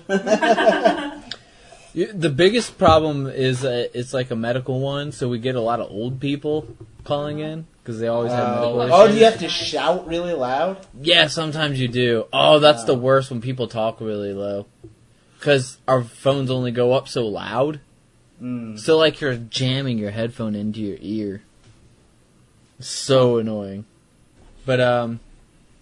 The biggest problem is it's like a medical one, so we get a lot of old people calling in because they always have medical issues. Oh, do you have to shout really loud? Yeah, sometimes you do. Oh, that's the worst when people talk really low. Because our phones only go up so loud. So like you're jamming your headphone into your ear. So annoying. But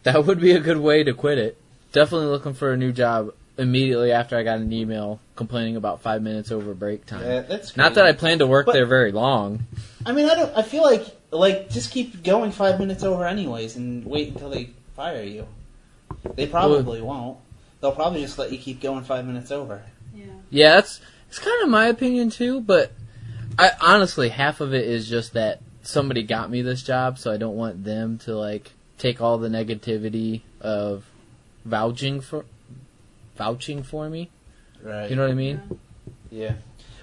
that would be a good way to quit it. Definitely looking for a new job immediately after I got an email complaining about 5 minutes over break time. Yeah, that's crazy. Not that I plan to work there very long. I mean, I feel like just keep going 5 minutes over anyways and wait until they fire you. They probably won't. They'll probably just let you keep going 5 minutes over. Yeah, it's kind of my opinion too, but I honestly, half of it is just that somebody got me this job, so I don't want them to like take all the negativity of vouching for me. Right. You know what I mean? Yeah.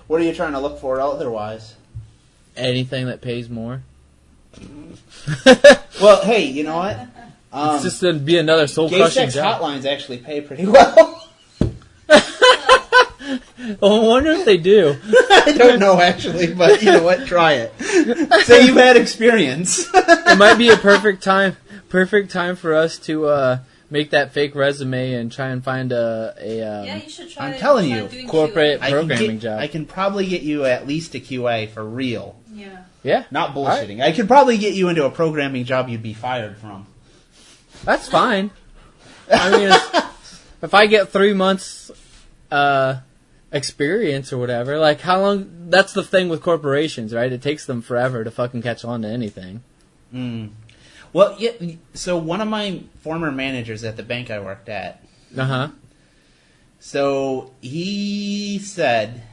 What are you trying to look for otherwise? Anything that pays more. Well, hey, you know what? It's just to be another soul-crushing gay sex job. hotlines actually pay pretty well. Well, I wonder if they do. I don't know, actually, but you know what? Try it. Say you've had experience. It might be a perfect time for us to make that fake resume and try and find yeah, you should try. I'm telling you, corporate programming job. I can probably get you at least a QA for real. Yeah. Not bullshitting. Right. I could probably get you into a programming job you'd be fired from. That's fine. I mean, if I get 3 months experience or whatever, like how long? That's the thing with corporations, right? It takes them forever to fucking catch on to anything. Well, yeah. So one of my former managers at the bank I worked at. So he said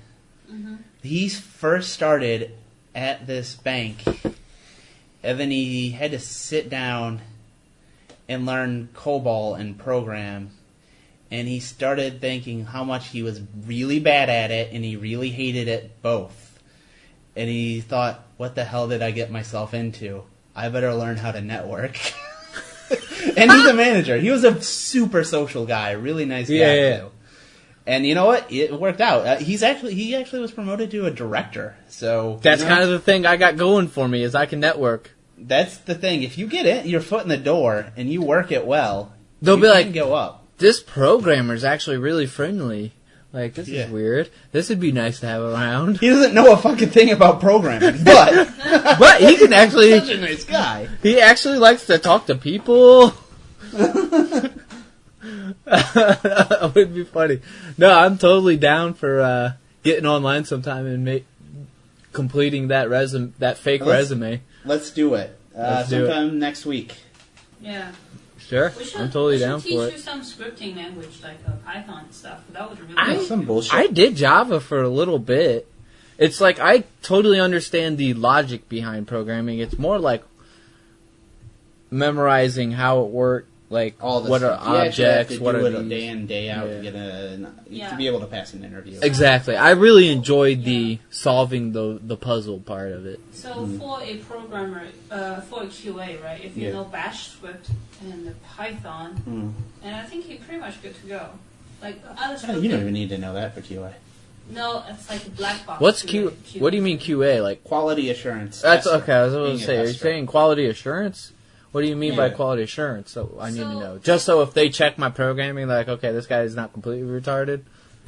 he first started at this bank, and then he had to sit down and learn COBOL and program, and he started thinking how much he was really bad at it, and he really hated it both. And he thought, what the hell did I get myself into? I better learn how to network. And he's a manager. He was a super social guy, really nice guy too. And you know what? It worked out. He actually was promoted to a director. So that's kind of the thing I got going for me is I can network. That's the thing. If you get your foot in the door and you work it well, they'll be like, go up. This programmer's actually really friendly. Like, this is weird. This would be nice to have around. He doesn't know a fucking thing about programming, but but he can actually. Such a nice guy. He actually likes to talk to people. That would be funny. No, I'm totally down for getting online sometime and completing that fake resume. Let's do it. Sometime next week. Yeah. Sure, I'm totally down for it. We should teach you some scripting language like Python and stuff. That would really be some bullshit. I did Java for a little bit. It's like I totally understand the logic behind programming. It's more like memorizing how it works. Like, what are objects, what are these? Day in, day out to get to be able to pass an interview. Exactly. I really enjoyed the solving the puzzle part of it. So for a programmer, for a QA, right, if you know Bash script and Python, and I think you're pretty much good to go. Like, other You don't even need to know that for QA. No, it's like a black box. What's QA. What do you mean QA? Like Quality assurance. that's tester. okay. I was going Being to a say, are you tester. saying quality assurance? What do you mean by Yeah. quality assurance? So I need to So- know. Just so if they check my programming, like, okay, this guy is not completely retarded.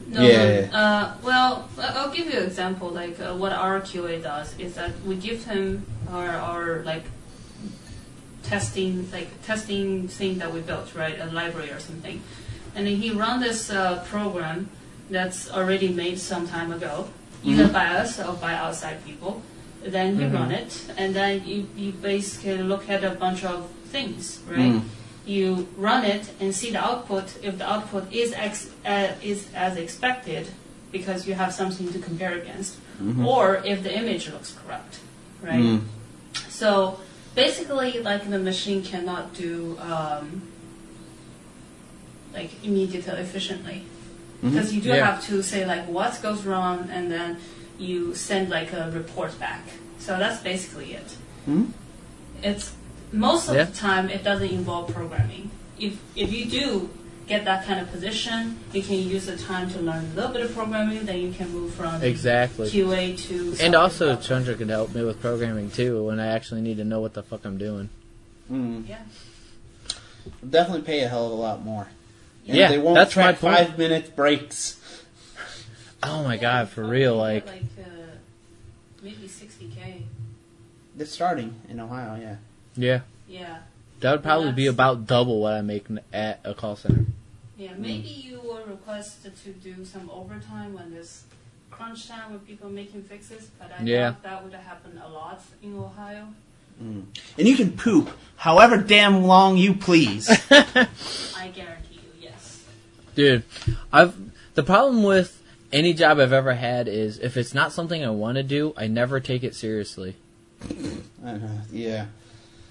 No, Yeah. well, I'll give you an example. Like what our QA does is that we give him our like testing thing that we built, right? A library or something, and then he run this program that's already made some time ago, either by us or by outside people. Then you run it, and then you basically look at a bunch of things, right? You run it and see the output. If the output is as expected, because you have something to compare against, or if the image looks correct, right? So basically, like the machine cannot do like immediately efficiently, because you do Yeah. have to say like what goes wrong, and then you send like a report back. So that's basically it. It's most of Yeah. the time it doesn't involve programming. If you do get that kind of position, you can use the time to learn a little bit of programming. Then you can move from Exactly. QA to And also, software Chandra could help me with programming too when I actually need to know what the fuck I'm doing. development. Yeah. Definitely pay a hell of a lot more. And Yeah, they won't that's my track point. 5-minute breaks. Oh my god, for real, like, maybe 60K. They're starting in Ohio, yeah. yeah. Yeah. That would probably be That's- about double what I make at a call center. Yeah, maybe you were requested to do some overtime when there's crunch time when people are making fixes, but I Yeah. doubt that would happen a lot in Ohio. And you can poop however damn long you please. I guarantee you, yes. Dude, the problem with any job I've ever had is if it's not something I want to do, I never take it seriously. Yeah.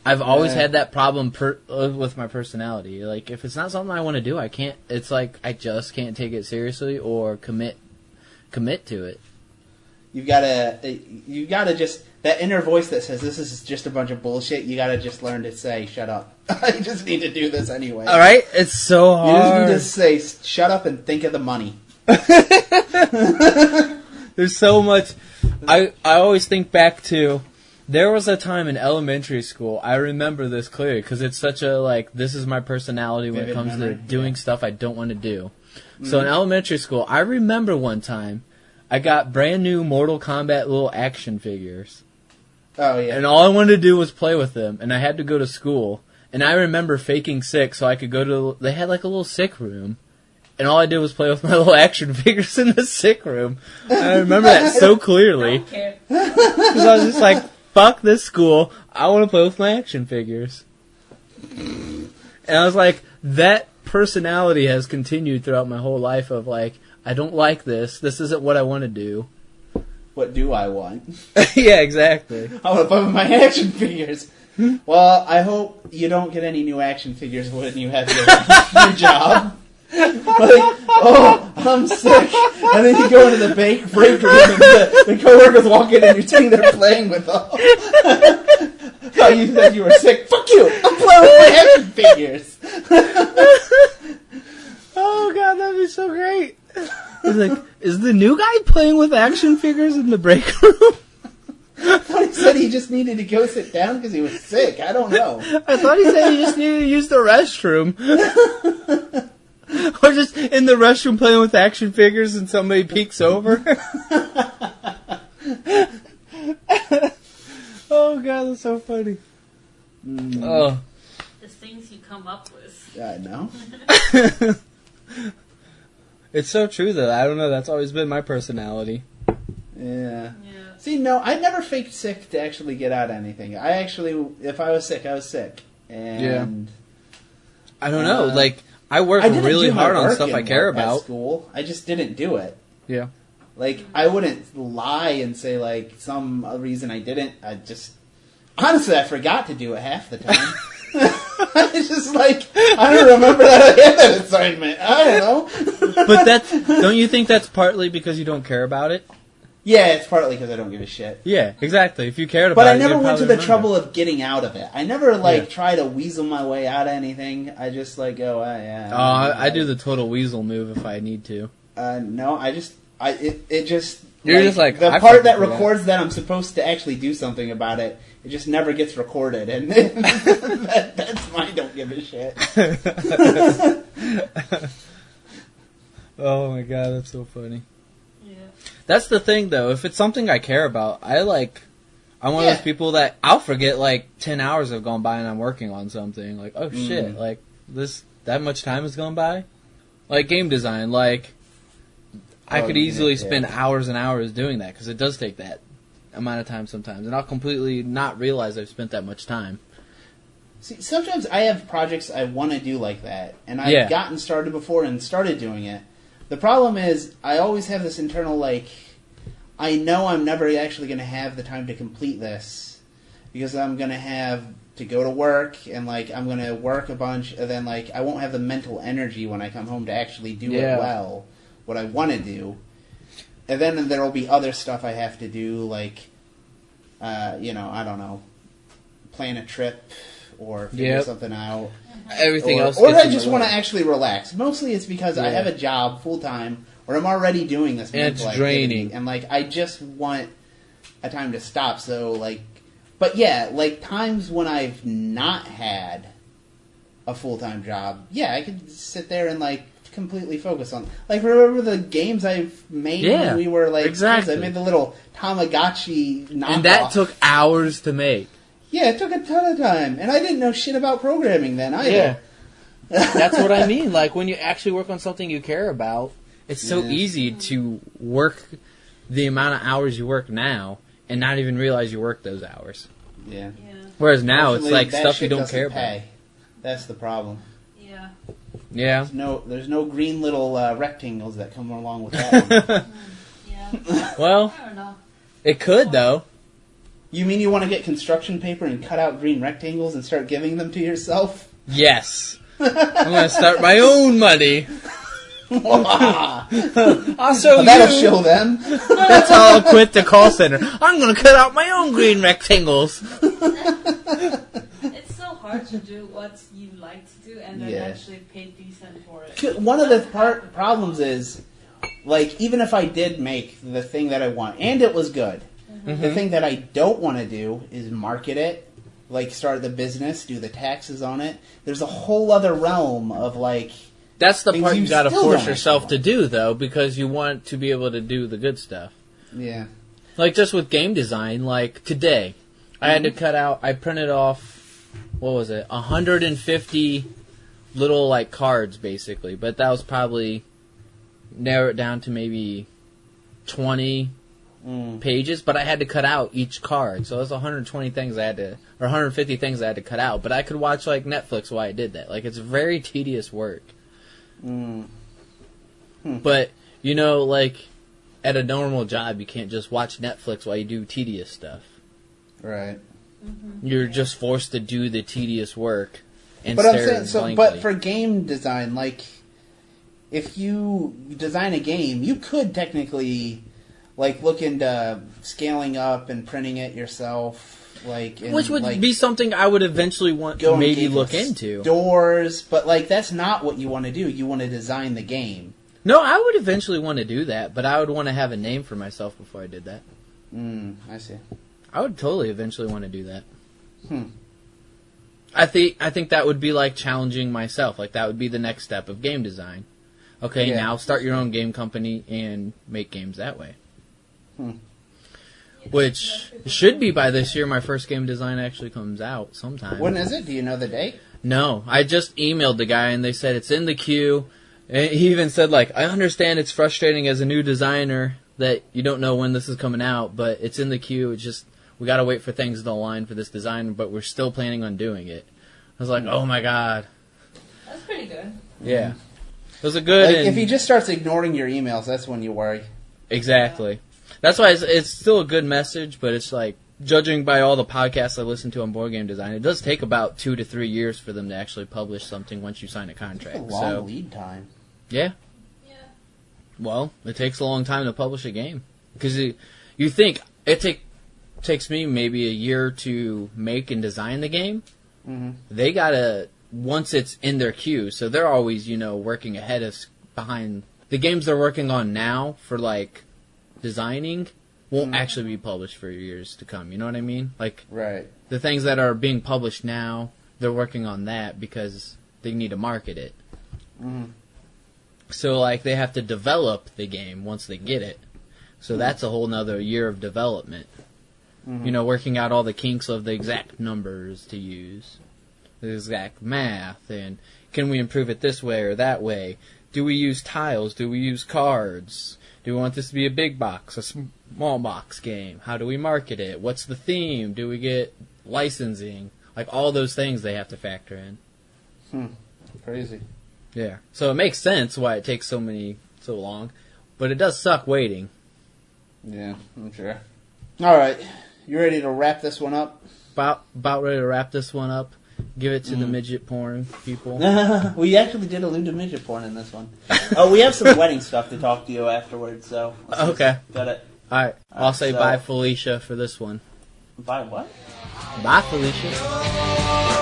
I've always Yeah. had that problem with my personality. Like, if it's not something I want to do, I can't. It's like I just can't take it seriously or commit to it. You gotta just, that inner voice that says this is just a bunch of bullshit, you gotta just learn to say, shut up. You just need to do this anyway. All right, it's so You just hard. need to say, shut up and think of the money. There's so much. I always think back to. There was a time in elementary school, I remember this clearly, because it's such a, like, this is my personality when it Vivid comes memory, to doing yeah. stuff I don't want to do. So in elementary school, I remember one time, I got brand new Mortal Kombat little action figures. Oh, yeah. And all I wanted to do was play with them, and I had to go to school. And I remember faking sick so I could go to, they had like a little sick room. And all I did was play with my little action figures in the sick room. And I remember that so clearly. Don't care. Because I was just like, fuck this school. I want to play with my action figures. And I was like, that personality has continued throughout my whole life of like, I don't like this. This isn't what I want to do. What do I want? Yeah, exactly. I want to play with my action figures. Well, I hope you don't get any new action figures when you have your job. Like, oh, I'm sick. And then you go into the break room and the coworkers walk in and you're sitting there playing with them. Oh, you said you were sick. Fuck you! I'm playing with my action figures. Oh god, that'd be so great. He's like, is the new guy playing with action figures in the break room? But he said he just needed to go sit down because he was sick. I don't know. I thought he said he just needed to use the restroom. Or just in the restroom playing with action figures and somebody peeks over. Oh god, that's so funny. Oh. The things you come up with. I know. It's so true though. I don't know, that's always been my personality. Yeah. Yeah. See, no, I never faked sick to actually get out anything. I actually, if I was sick, I was sick. And I don't know, like, I work I didn't really do my hard on work stuff in I care work at about. school. I just didn't do it. Yeah. Like, I wouldn't lie and say, like, some reason I didn't. I just... Honestly, I forgot to do it half the time. It's just like, I don't remember that I had that assignment. I don't know. But don't you think that's partly because you don't care about it? Yeah, it's partly because I don't give a shit. Yeah, exactly. If you cared about But it, I never you'd went to probably the remember. trouble of getting out of it. I never, like, Yeah. try to weasel my way out of anything. I just, like, go, yeah. Oh, I do the total weasel move if I need to. No, It just... You're just like, the I part that fucking records that I'm supposed to actually do something about it, it just never gets recorded, and that's my don't give a shit. Oh my god, that's so funny. Yeah. That's the thing, though. If it's something I care about, I'm one of those people that I'll forget, 10 hours have gone by and I'm working on something. Like, oh shit, that much time has gone by? Like, game design, I could easily spend hours and hours doing that, because it does take that amount of time sometimes. And I'll completely not realize I've spent that much time. See, sometimes I have projects I want to do like that, and I've gotten started before and started doing it. The problem is, I always have this internal, I know I'm never actually going to have the time to complete this, because I'm going to have to go to work, and, I'm going to work a bunch, and then, I won't have the mental energy when I come home to actually do it well, what I want to do. And then there will be other stuff I have to do, I don't know, plan a trip, or figure something out. Everything else. Or I just want to actually relax. Mostly it's because I have a job full-time, or I'm already doing this mental it's draining. activity, and, I just want a time to stop, so, But, yeah, times when I've not had a full-time job, I could sit there and, completely focus on... remember the games I've made when we were, exactly. kids? I made the little Tamagotchi knockoff. And that took hours to make. Yeah, it took a ton of time. And I didn't know shit about programming then either. Yeah. That's what I mean. When you actually work on something you care about, it's so easy to work the amount of hours you work now and not even realize you work those hours. Yeah. Whereas now it's that stuff you shit don't doesn't care pay. about. That's the problem. Yeah. Yeah. There's no green little rectangles that come along with that one. Yeah. Well, I don't know. it could, though. You mean you want to get construction paper and cut out green rectangles and start giving them to yourself? Yes. I'm going to start my own money. I'll show That'll show them. That's how I'll quit the call center. I'm going to cut out my own green rectangles. It's so hard to do what you like to do and then actually pay decent for it. One of the problems is, even if I did make the thing that I want, and it was good, the thing that I don't want to do is market it, start the business, do the taxes on it. There's a whole other realm of, That's the part you got to still force don't yourself actually to do, though, because you want to be able to do the good stuff. Yeah. Just with game design, today, I had to cut out, I printed off, 150 little, cards, basically. But that was probably, narrow it down to maybe 20 pages, but I had to cut out each card. So it was 120 things I had to, or 150 things I had to cut out. But I could watch, Netflix while I did that. It's very tedious work. But, at a normal job, you can't just watch Netflix while you do tedious stuff. Right. You're just forced to do the tedious work and But I'm stare saying, blankly. but for game design, if you design a game, you could technically, look into scaling up and printing it yourself. Which would be something I would eventually want to maybe look into. Stores, but that's not what you want to do. You want to design the game. No, I would eventually want to do that, but I would want to have a name for myself before I did that. I see. I would totally eventually want to do that. I think that would be challenging myself. That would be the next step of game design. Okay, now start your own game company and make games that way. Which should be by this year. My first game design actually comes out sometime. When is it? Do you know the date? No, I just emailed the guy and they said it's in the queue. And he even said I understand it's frustrating as a new designer that you don't know when this is coming out, but it's in the queue. It's just we gotta wait for things to align for this design, but we're still planning on doing it. I was like, oh my god. That's pretty good. Yeah. It was a good... If he just starts ignoring your emails, that's when you worry. Exactly. That's why it's still a good message, but it's judging by all the podcasts I listen to on board game design, it does take about 2 to 3 years for them to actually publish something once you sign a contract. That's a long lead time. Yeah. Yeah. Well, it takes a long time to publish a game. Because you think it takes me maybe a year to make and design the game. They gotta, once it's in their queue, so they're always, working ahead of behind the games they're working on now for like designing won't actually be published for years to come. You know what I mean? Like, right. The things that are being published now, they're working on that because they need to market it. So, like, they have to develop the game once they get it. So that's a whole nother year of development. You know, working out all the kinks of the exact numbers to use, the exact math, and can we improve it this way or that way? Do we use tiles? Do we use cards? Do we want this to be a big box, a small box game? How do we market it? What's the theme? Do we get licensing? Like, all those things they have to factor in. Crazy. Yeah. So it makes sense why it takes so long, but it does suck waiting. Yeah, I'm sure. All right. You ready to wrap this one up? About ready to wrap this one up. Give it to the midget porn people. We actually did allude to midget porn in this one. Oh, we have some wedding stuff to talk to you afterwards, so... Okay. Got it. Alright. I'll say bye, Felicia, for this one. Bye what? Bye, Felicia.